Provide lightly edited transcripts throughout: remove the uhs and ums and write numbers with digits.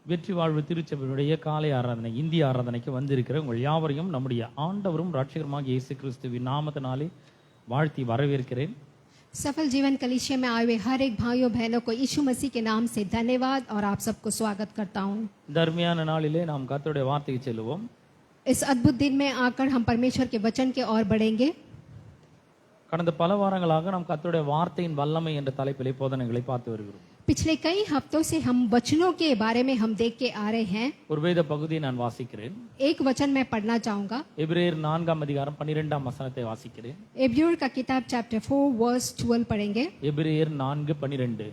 வெற்றி வாழ்வு திருச்சபையுடைய காலை ஆராதனை இந்திய ஆராதனைக்கு வந்திருக்கிற உங்கள் யாவரையும் நம்முடைய ஆண்டவரும் ரட்சகருமாகிய இயேசு கிறிஸ்துவின் நாமத்தினாலே வாழ்த்தி வரவேற்கிறேன். सफल जीवन कलीसिया में आए हुए हर एक भाइयों बहनों को यीशु मसीह के नाम से धन्यवाद और आप सबको स्वागत करता हूँ. இந்த அருமையான நாளிலே நாம் கர்த்தருடைய வார்த்தைக்கு செல்லுவோம். इस अद्भुत दिन में आकर हम परमेश्वर के वचन के ओर बढ़ेंगे. கடந்த பல வாரங்களாக நாம் கர்த்தருடைய வார்த்தையின் வல்லமை என்ற தலைப்பிலே போதனைகளை பார்த்து வருகிறோம். पिछले कई हफ्तों से हम वचनों के बारे में हम देख के आ रहे हैं. ஒரு வேத பகுதியை நான் வாசிக்கிறேன். एक वचन मैं पढ़ना चाहूंगा. எபிரேயர் 4 அதிகாரம் 12 வசனத்தை வாசிக்கிறேன். एब्रियूज का किताब चैप्टर 4 वर्स 12 पढ़ेंगे. எபிரேயர் 4:12.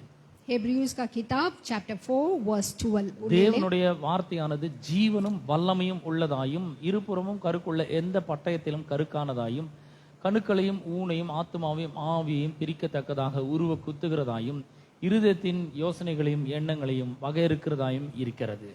एब्रियूज का किताब चैप्टर 4 वर्स 12. தேவனுடைய வார்த்தையானது ஜீவனும் வல்லமையும் உள்ளதாயும் இருபுறமும் கருக்குள்ள எந்த பட்டயத்திலும் கருக்கானதாயும் கணுக்களையும் ஊனையும் ஆத்துமாவையும் ஆவியையும் பிரிக்கத்தக்கதாக உருவ குத்துகிறதாயும் இருதயத்தின் யோசனைகளையும் எண்ணங்களையும் வகையறுக்கிறதாயும் இருக்கிறது.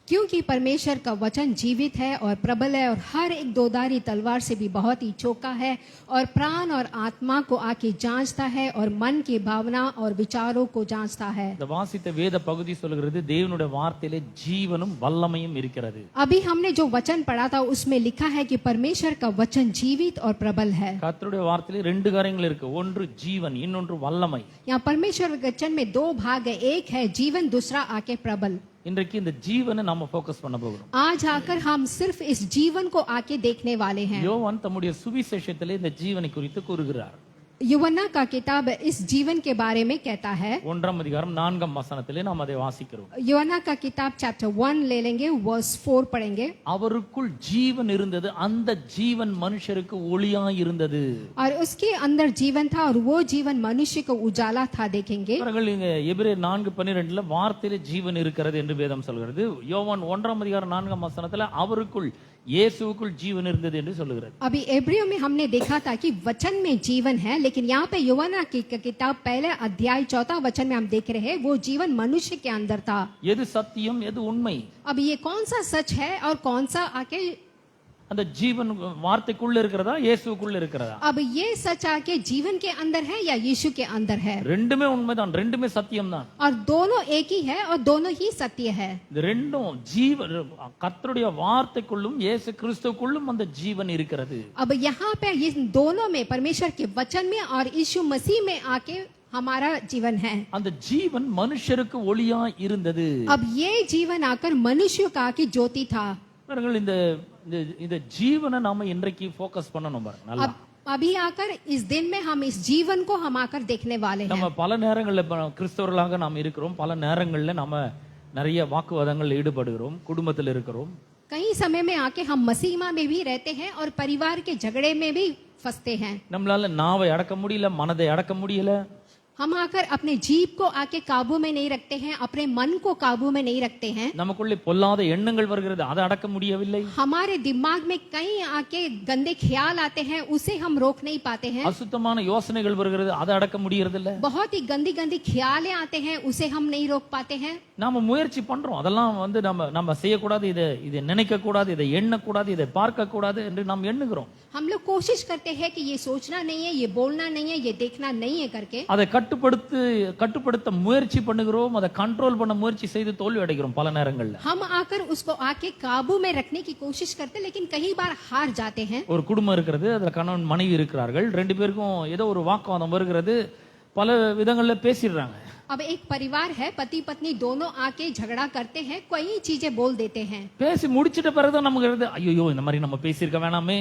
क्योंकि परमेश्वर का वचन जीवित है और प्रबल है और हर एक दोधारी तलवार से भी बहुत ही चौका है और प्राण और आत्मा को आके जांचता है और मन की भावना और विचारों को जांचता है. இந்த வாசித்த வேத பகுதி சொல்கிறது தேவனுடைய வார்த்தையிலே ஜீவனும் வல்லமையும் இருக்கிறது. अभी हमने जो वचन पढ़ा था उसमें लिखा है कि परमेश्वर का वचन जीवित और प्रबल है. கர்த்தருடைய வார்த்தையிலே ரெண்டு காரியங்கள் இருக்கு. ஒன்று ஜீவன், இன்னொன்று வல்லமை. यहाँ परमेश्वर के वचन में दो भाग है, एक है जीवन, दूसरा आके प्रबल. இன்றைக்கு இந்த ஜீவனை நாம ஃபோக்கஸ் பண்ண போகிறோம். आज आकर हम सिर्फ इस जीवन को आके देखने वाले हैं. யோவான் தம்முடைய சுவிசேஷத்திலே இந்த ஜீவனை குறித்து கூறுகிறார். यूहन्ना का किताब इस जीवन के बारे में कहता है. 1 அதிகாரம் 4 வசனத்திலே நாம் அதை வாசிக்கிறோம். यूहन्ना का किताब चैप्टर 1 ले लेंगे, वर्स 4 पढ़ेंगे. அவருக்குள் ஜீவன் இருந்தது, அந்த ஜீவன் மனுஷருக்கு ஒளியாய் இருந்தது. और उसके अंदर जीवन था और वो जीवन मनुष्य को उजाला था. देखेंगे அவர்கள் இங்க எபிரேயர் 4:12 வார்த்தையிலே ஜீவன் இருக்கிறது என்று வேதம் சொல்கிறது. யோவான் 1 அதிகாரம் 4 வசனத்துல அவருக்குள் இயேசுவுக்குள் ஜீவன் இருந்தது என்று சொல்லுகிறது. अभी एब्रियो में हमने देखा था कि वचन में जीवन है, लेकिन यहाँ पे यूहन्ना की किताब पहले अध्याय 4 वचन में हम देख रहे हैं वो जीवन मनुष्य के अंदर था. எது சத்தியம், எது உண்மை? अब ये कौन सा सच है और कौन सा आके அந்த ஜீவன் வார்த்தைக்குள்ள இருக்கிறதா, இயேசுவுக்குள்ள இருக்கிறதா? अब ये सच आके जीवन के अंदर है या यीशु के अंदर है? ரெண்டுமே உண்மைதான், ரெண்டுமே சத்தியம் தான். और दोनों एक ही है और दोनों ही सत्य है. இந்த ரெண்டும் ஜீவன், கர்த்தருடைய வார்த்தைக்குள்ளும் இயேசு கிறிஸ்துவுக்குள்ளும் அந்த ஜீவன் இருக்கிறது. अब यहाँ पे ये दोनों में, परमेश्वर के वचन में और यीशु मसीह में आके हमारा जीवन है. அந்த ஜீவன் மனுஷருக்கு ஒளியாய் இருந்தது. अब ये जीवन आकर मनुष्य का आके ज्योति था. இந்த இந்த ஜீவனை நாம இன்றைக்கு ஃபோக்கஸ் பண்ணணும் பாருங்க. நல்லா अभी आकर इस दिन में हम इस जीवन को हम आकर देखने वाले हैं. நம்ம பல நேரங்கள்ல கிறிஸ்தவர்களாக நாம் இருக்கிறோம், பல நேரங்கள்ல நம்ம நிறைய வாக்குவாதங்கள் ஈடுபடுகிறோம், குடும்பத்தில் இருக்கிறோம். कई समय में आके हम मसीहा में भी रहते हैं और परिवार के झगड़े में भी फंसते हैं. நம்மளால நாவை அடக்க முடியல, மனதை அடக்க முடியல. हम आकर अपने जीभ को आके काबू में नहीं रखते हैं, अपने मन को काबू में नहीं रखते हैं. நமக்குள்ளே பொல்லாத எண்ணங்கள் வருகிறது, அதை அடக்க முடியவில்லை. हमारे दिमाग में कई आके गंदे ख्याल आते हैं, उसे हम रोक नहीं पाते हैं. அசுத்தமான யோசனைகள் வருகிறது, அதை அடக்க முடியறது இல்ல. बहुत ही गंदी गंदी ख्यालें आते हैं, उसे हम नहीं रोक पाते हैं. நாம முயற்சி பண்றோம், அதெல்லாம் நம்ம செய்யக்கூடாது, இதை நினைக்க கூடாது, இதை எண்ணக்கூடாது, இதை பார்க்க கூடாது என்று நாம் எண்ணுகிறோம். हम लोग कोशिश करते हैं कि ये सोचना नहीं है, ये बोलना नहीं है, ये देखना नहीं है करके. அதை கட்டுப்படுத்த முயற்சி பண்ணுகிறோம், அதை கண்ட்ரோல் பண்ண முயற்சி செய்து தோல்வி அடைகிறோம் பல நேரங்கள்ல. हम आकर उसको आके काबू में रखने की कोशिश करते हैं, लेकिन कई बार हार जाते हैं. ஒரு குடும்பம் இருக்கிறது, அதுல கணவன் மனைவி இருக்கிறார்கள், ரெண்டு பேருக்கும் ஏதோ ஒரு வாக்குவாதம் வருகிறது, பல விதங்கள்ல பேசிடுறாங்க. अब एक परिवार है, पति पत्नी दोनों आके झगड़ा करते हैं, कई चीजें बोल देते हैं. பேசி முடிச்சிட்ட பிறகுதான் நமக்கு ஐயோ இந்த மாதிரி நம்ம பேசியிருக்க வேணாமே.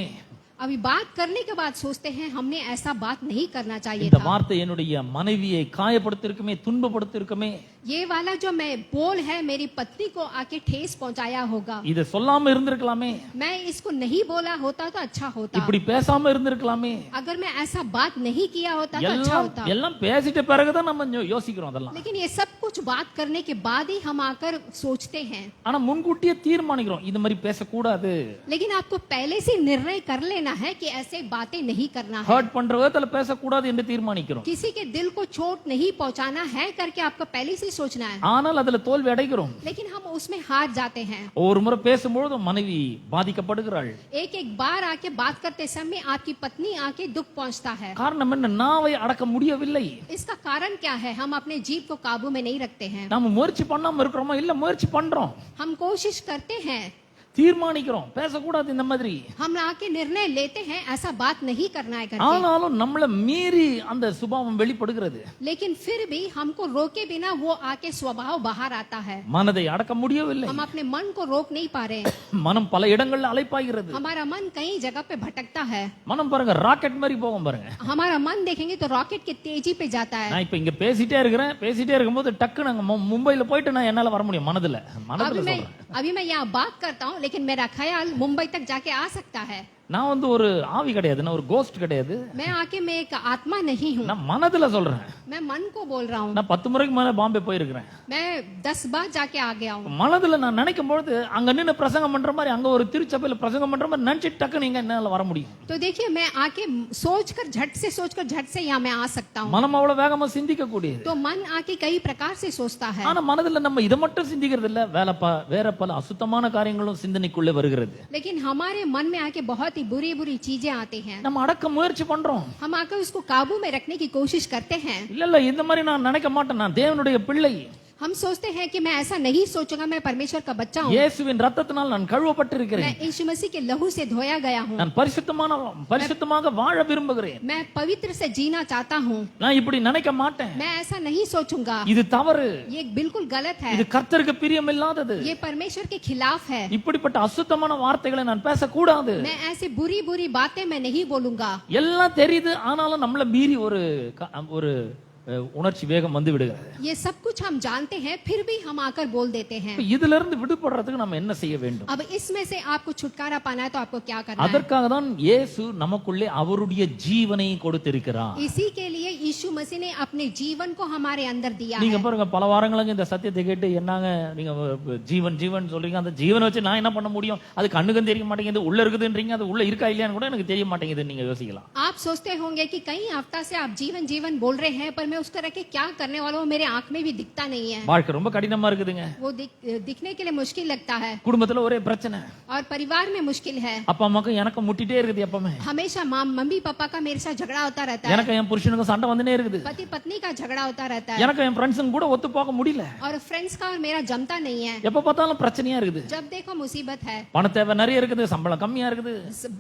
अभी बात करने के बाद सोचते हैं हमने ऐसा बात नहीं करना चाहिए இந்த था. வார்த்தை என்னுடைய மனைவியை காயப்படுத்திருக்குமே, துன்பப்படுத்திருக்குமே. ये वाला जो मैं बोल है मेरी पत्नी को आके ठेस पहुंचाया होगा. இத சொல்லாம இருந்திருக்கலாமே, मैं इसको नहीं बोला होता तो अच्छा होता. இப்படி பேசாம இருந்திருக்கலாமே. अगर मैं ऐसा बात नहीं किया होता तो अच्छा होता. எல்லாம் பேசிட்ட பிறகுதான் நம்ம யோசிக்கிறோம் அதெல்லாம். लेकिन ये सब कुछ बात करने के बाद ही हम आकर सोचते हैं. ஆனா முன்கூட்டியே தீர்மானிக்கிறோம் இது மாதிரி பேசக்கூடாது. लेकिन आपको पहले से निर्णय कर लेना है कि ऐसे बातें नहीं करना है. ஹர்ட் பண்ற விதத்துல பேசக்கூடாது என்று தீர்மானிக்கிறோம். किसी के दिल को चोट नहीं पहुंचाना है करके आपको पहले से नहीं सोचना है, ஆனால் அதுல தோல்வி அடைகிறோம். लेकिन हम उसमें हार जाते हैं। ஒரு முறை பேசும்பொழுது மனைவி பாதிக்கப்படுகிறாள். एक एक बार आके बात करते समय आपकी पत्नी आके दुख पहुंचता है। காரணம் என்ன? நாவை அடக்க முடியவில்லை. इसका कारण क्या है? हम अपने जीभ को काबू में नहीं रखते हैं। நாம முயற்சி பண்ணாம இருக்கிறோமா? இல்ல முயற்சி பண்றோம். हम कोशिश करते हैं, தீர்மானிக்கிறோம் பேசக்கூடாது இந்த மாதிரி. हम आके निर्णय लेते हैं ऐसा बात नहीं करना है करके, ஆனாலும் நம்மள மீறி அந்த சுபாவம் வெளிப்படுகிறது. लेकिन फिर भी हमको रोके बिना वो आके स्वभाव बाहर आता है। மனதை அடக்க முடியவில்லை. हम अपने मन को रोक नहीं पा रहे हैं। மனம் பல இடங்கள்ல அலைப்பாய்கிறது. हमारा मन कई जगह पे भटकता है। மனம் பாருங்க ராக்கெட் மாதிரி போகும் பாருங்க. हमारा मन देखेंगे तो रॉकेट की तेजी पे जाता है। நான் இப்ப இங்க பேசிட்டே இருக்கிறேன், பேசிட்டே இருக்கும்போது டக்குன்னு அங்க மும்பைல போயிட்டு நான் என்னால வர முடியும் மனதுல சொல்றேன். अभी मैं यहाँ बात करता हूँ, लेकिन मेरा ख्याल मुंबई तक जाके आ सकता है। நான் வந்து ஒரு ஆவி கிடையாது, நான் ஒரு கோஸ்ட் கிடையாது. मैं आके मैं एक आत्मा नहीं हूँ, நான் மனதுல சொல்றேன். मैं मन को बोल रहा हूँ। நான் 10 முறைக்கு மேல பாம்பே போயிருக்கிறேன். मैं 10 बार जाके आ गया हूँ। மனதுல நான் நினைக்கும் பொழுது அங்க நின்னு பிரசங்கம் பண்ற மாதிரி, அங்க ஒரு திருச்சபையில பிரசங்கம் பண்ற மாதிரி நினைச்சிட்டு டக்கு நீங்க என்னால வர முடியும். तो देखिए मैं आके सोचकर झट से यहाँ मैं आ सकता हूँ। மனம் அவ்வளவு வேகமா சிந்திக்க கூடியது. तो मन आके कई प्रकार से सोचता है, ஆனா மனதுல நம்ம இதை மட்டும் சிந்திக்கிறது இல்ல, வேற பல அசுத்தமான காரியங்களும் சிந்தனைக்குள்ளே வருகிறது. लेकिन हमारे मन में आके बहुत ही बुरी बुरी चीजें आती हैं। நம்ம அடக்க முயற்சி பண்றோம். हम आकर उसको काबू में रखने की कोशिश करते हैं। இல்ல இந்த மாதிரி நான் நினைக்க மாட்டேன், நான் தேவனுடைய பிள்ளை. हम सोचते हैं कि मैं ऐसा नहीं सोचूंगा, मैं परमेश्वर का बच्चा हूँ, இயேசுவின் ரத்தத்தினால் நான் கழுவப்பட்டிருக்கிறேன், मैं यीशु मसीह के लहू से धोया गया हूँ, நான் பரிசுத்தமாக வாழ விரும்புகிறேன், मैं पवित्र से जीना चाहता हूँ। நான் இப்படி நினைக்க மாட்டேன், मैं ऐसा नहीं सोचूंगा, இது தவறு, ये बिल्कुल गलत है, இது கர்த்தருக்கு பிரியமில்லாதது, ये परमेश्वर के खिलाफ है, இப்படிப்பட்ட அசுத்தமான வார்த்தைகளை நான் பேசக்கூடாது. मैं ऐसी बुरी बुरी बातें मैं नहीं बोलूंगा। எல்லாம் தெரியுது, ஆனாலும் நம்மள மீறி ஒரு உணர்ச்சி வேகம் வந்து விடுகிறது. ये सब कुछ हम जानते हैं, फिर भी हम आकर बोल देते हैं। இதுல இருந்து விடுபடுறதுக்கு நம்ம என்ன செய்ய வேண்டும்? अब इसमें से आपको छुटकारा पाना है तो आपको क्या करना है? அதற்காக தான் இயேசு நமக்குள்ளே அவருடைய ஜீவனை கொடுத்திருக்கிறார். इसी के लिए यीशु मसीह ने अपने जीवन को हमारे अंदर दिया நீங்க है। பாருங்க, பல வாரங்களுக்கு இந்த சத்தியத்தை கேட்டு என்னங்க நீங்க ஜீவன் சொல்றீங்க, அந்த ஜீவனை வச்சு நான் என்ன பண்ண முடியும்? அது கண்ணுக்கு தெரிய மாட்டேங்குது, உள்ள இருக்குதுன்றீங்க, அது உள்ள இருக்கா இல்லையான்னு கூட எனக்கு தெரிய மாட்டேங்குது. நீங்க யோசிக்கலாம். आप सोचते होंगे कि कई हफ्ता से आप जीवन बोल रहे हैं, पर मैं उस तरह के क्या करने वाला हूँ, मेरे आंख में भी दिखता नहीं है। வாழ்க்கை ரொம்ப கடினமா இருக்குதுங்க. वो दिखने के लिए मुश्किल लगता है, குடும்பத்துல ஒரே பிரச்சனை, और परिवार में मुश्किल है। அப்பா அம்மாக்கும் எனக்கு முட்டிட்டே இருக்குது எப்பவுமே. हमेशा मम्मी पापा का मेरे साथ झगड़ा होता रहता है, எனக்கு என் புருஷனுக்கும் சண்டை வந்துனே இருக்குது, पति पत्नी का झगड़ा होता रहता है, எனக்கு என் ஃப்ரெண்ட்ஸுங்க கூட ஒத்து போக முடியல, और फ्रेंड्स का और मेरा जमता नहीं है। எப்ப பார்த்தாலும் பிரச்சனையா இருக்குது. जब देखो मुसीबत है, பண தேவை நிறைய இருக்குது, சம்பளம் கம்மியா இருக்குது,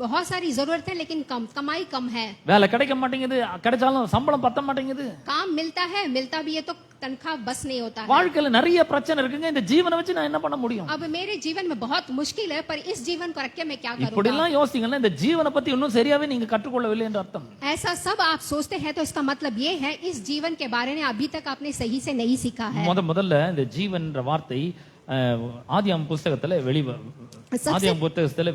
बहुत सारी जरूरत है लेकिन कमाई कम है, வேலை கிடைக்க மாட்டேங்குது, கிடைச்சாலும் சம்பளம் பத்த மாட்டேங்குது, काम मिलता भी है तो तनख्वाह बस नहीं होता है। வாழ்க்கையில நிறைய பிரச்சனை இருக்குங்க. இந்த ஜீவனை வச்சு நான் என்ன பண்ண முடியும்? अब मेरे जीवन में बहुत मुश्किल है, पर इस जीवन को रख के मैं क्या இப்படி करूंगा? எல்லாம் யோசிங்கன்னா இந்த ஜீவனை பத்தி இன்னும் சரியாவே நீங்க கற்றுக்கொள்ளவில்லை என்று அர்த்தம். ऐसा सब आप सोचते हैं तो इसका मतलब ये है इस जीवन के बारे में अभी तक आपने सही से नहीं सीखा है। முதல்ல இந்த ஜீவன்ன்ற வார்த்தை ஆதியாகம புத்தகத்துல ஆதியாகம புத்தகத்துல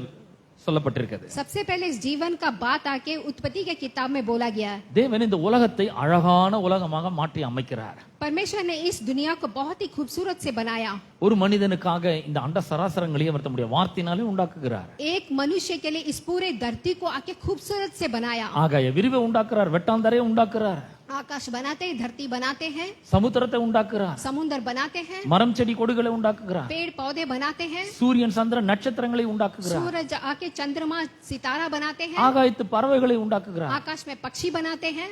சொல்லப்பட்டிருக்கிறது. सबसे पहले इस जीवन का बात आके उत्पत्ति के किताब में बोला गया है। தேவன் இந்த உலகத்தை அழகான உலகமாக மாற்றி அமைக்கிறார். परमेश्वर ने इस दुनिया को बहुत ही खूबसूरत से बनाया। ஒரு மனிதனுக்காக இந்த அண்ட சராசரங்களையும் அவர் தம்முடைய வார்த்தையினாலே உண்டாக்குகிறார். एक मनुष्य के लिए इस पूरे धरती को आके खूबसूरत से बनाया। ஆகாய விரிவை உண்டாக்குறார், வெட்டாந்தரையை உண்டாக்குறார், आकाश बनाते हैं, धरती बनाते हैं, சமுத்திரத்தை உண்டாக்குறார், समुद्र बनाते हैं, மரம் செடி கொடிகளை உண்டாக்குகிறார், पेड़ पौधे बनाते हैं, சூரியன் சந்திரன் நட்சத்திரங்களை உண்டாக்குகிறார், सूरज आके चंद्रमा सितारा बनाते हैं, ஆகாயத்து பறவைகளை உண்டாக்குகிறார், आकाश में पक्षी बनाते हैं,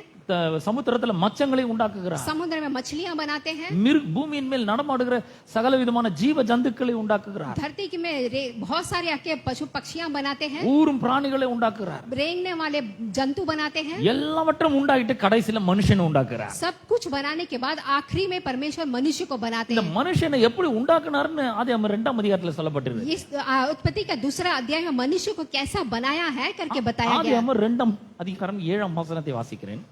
சமுத்திரத்துல மச்சங்களை உண்டாக்குகிறார், समुद्र में मछलियां बनाते हैं, பூமியின் மேல் நடமாடுகிற சகல விதமான ஜீவ ஜந்துக்களை உண்டாக்குகிறார், धरती में बहुत सारे आके पशु पक्षियां बनाते हैं, ஊரும் பிராணிகளை உண்டாக்குறார், रेंगने वाले जंतु बनाते हैं, எல்லாவற்றையும் உண்டாக்கிட்டு கடைசியில மனுஷனை உண்டாக்குறார். सब कुछ बनाने के बाद आखिरी में परमेश्वर मनुष्य को बनाते இந்த हैं। மனுஷனை எப்படி உண்டாக்குனார்னு ஆதியாகமம் 2ஆம் அதிகாரத்துல சொல்லப்பட்டிருக்கு. इस उत्पत्ति का दूसरा अध्याय में मनुष्य को कैसा बनाया है करके बताया गया। ஆதியாகமம் 2ஆம் அதிகாரம் 7ஆம் வசனத்தை வாசிக்கிறேன்.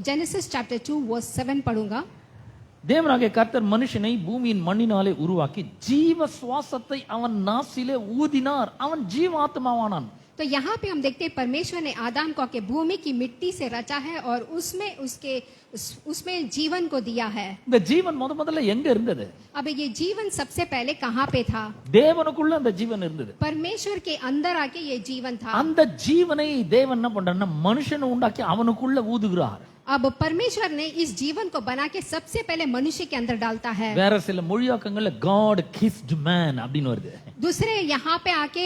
जेनेसिस चैप्टर 2 वर्स 7 पढ़ूंगा। தேவனாகிய கர்த்தர் மனுஷனை பூமியின் மண்ணினாலே உருவாக்கி ஜீவ சுவாசத்தை அவன் நாசிலே ஊதினார், அவன் ஜீவாத்மாவானான். तो यहाँ पे हम देखते हैं परमेश्वर ने आदम को आके भूमि की मिट्टी से रचा है और उसमें जीवन को दिया है। இந்த ஜீவன் முதல்ல எங்க இருந்தது? अब ये जीवन सबसे पहले कहाँ पे था? தேவனுக்குள்ள அந்த ஜீவன் இருந்தது. परमेश्वर के अंदर आके ये जीवन था। அந்த ஜீவனை தேவன் என்ன பண்றாருன்னா மனுஷனை உண்டாக்கி அவனுக்குள்ள ஊதுகிறார். अब परमेश्वर ने इस जीवन को बना के सबसे पहले मनुष्य के अंदर डालता है। வேற சில மொழியாக்கங்கள்ல God kissed man அப்படின்னு வருது. दूसरे यहाँ पे आके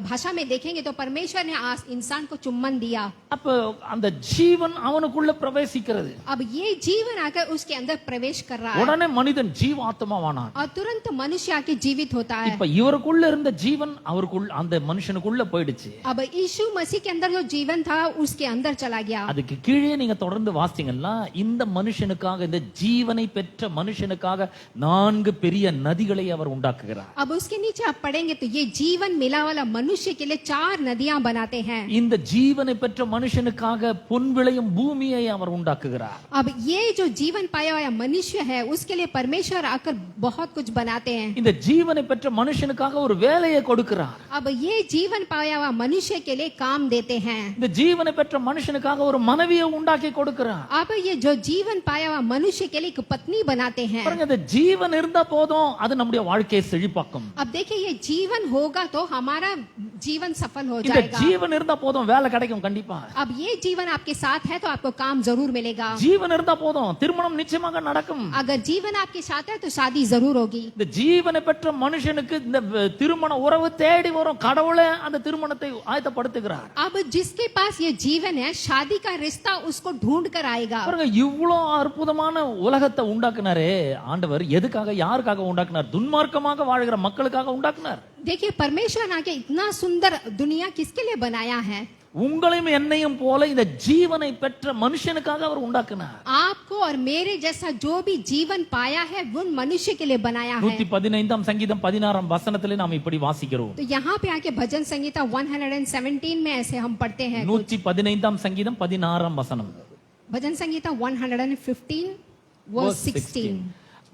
भाषा में देखेंगे तो परमेश्वर ने इंसान को चुम्बन दिया। அப்ப அந்த ஜீவன் அவனுக்குள்ள பிரவேசிக்கிறது. अब ये जीवन आकर उसके अंदर प्रवेश कर रहा है உடனே மனிதன் ஜீவாத்மாவானான். और तुरंत मनुष्य आके जीवित होता है। இப்ப இவருக்குள்ள இருந்த ஜீவன் அவருக்குள்ள அந்த மனுஷனுக்குள்ள போயிடுச்சு. अब यीशु मसीह के अंदर जो जीवन था उसके अंदर चला गया। அதுக்கு கீழே நீங்க தொடர்ந்து வாசித்தீங்கன்னா இந்த மனுஷனுக்காக இந்த ஜீவனை பெற்ற மனுஷனுக்காக 4 பெரிய நதிகளை அவர் உண்டாக்குகிறார். अब उसके नीचे आप पढ़ेंगे तो ये जीवन मिला वाला मनुष्य के लिए 4 नदियां बनाते हैं। இந்த ஜீவனை பெற்ற மனுஷனுக்காக பொன் விளையும் பூமியை அவர் உண்டாக்குகிறார். अब ये जो जीवन पाया हुआ मनुष्य है उसके लिए परमेश्वर आकर बहुत कुछ बनाते हैं। இந்த ஜீவனை பெற்ற மனுஷனுக்காக ஒரு வேலையை கொடுக்கிறார். अब ये जीवन पाया हुआ मनुष्य के लिए काम देते हैं। இந்த ஜீவனை பெற்ற மனுஷனுக்காக ஒரு மனைவியை உண்டாக்கி கொடுக்கிறார். अब ये जो जीवन पाया हुआ मनुष्य के लिए एक पत्नी बनाते हैं। பாருங்க, இந்த ஜீவன் இருந்தா போதும், அது நம்முடைய வாழ்க்கையை செழிப்பாக்கும். अब देखिए ये जीवन होगा तो हमारा जीवन सफल हो இந்த जाएगा। ஜீவன் இருந்தா போதும், வேலை கிடைக்கும் கண்டிப்பா. अब ये जीवन आपके साथ है तो आपको काम जरूर मिलेगा। ஜீவன் இருந்தா போதும், திருமணம் நிச்சயமாக நடக்கும். अगर जीवन आपके साथ है तो शादी जरूर होगी। இந்த ஜீவனை பெற்ற மனுஷனுக்கு இந்த திருமண உறவு தேடி வரும். கடவுளே அந்த திருமணத்தை ஆயத்தப்படுத்துகிறார். अब जिसके पास ये जीवन है शादी का रिश्ता उसको ढूंढ कर आएगा। பாருங்க, இவ்வளவு அற்புதமான உலகத்தை உண்டாக்குனாரே ஆண்டவர், எதுக்காக யாருக்காக உண்டாக்குனார்? துன்மார்க்கமாக வாழ்கிற மக்களுக்காக உண்டாக்குனார். देखिए परमेश्वर ने आके इतना सुंदर दुनिया किसके लिए बनाया है? உங்களையும் என்னையும் போல இந்த ஜீவனை பெற்ற மனுஷனுக்காக அவர் உண்டாக்குனார். आपको और मेरे जैसा जो भी जीवन पाया है वो मनुष्य के लिए बनाया है। 115 சங்கீதம் 16 வசனத்திலே நாம் இப்படி வாசிக்கிறோம். तो यहाँ पे आके भजन संगीता 117 में ऐसे हम पढ़ते हैं। 115 சங்கீதம் 16 வசனம். भजन संगीता 115 verse 16।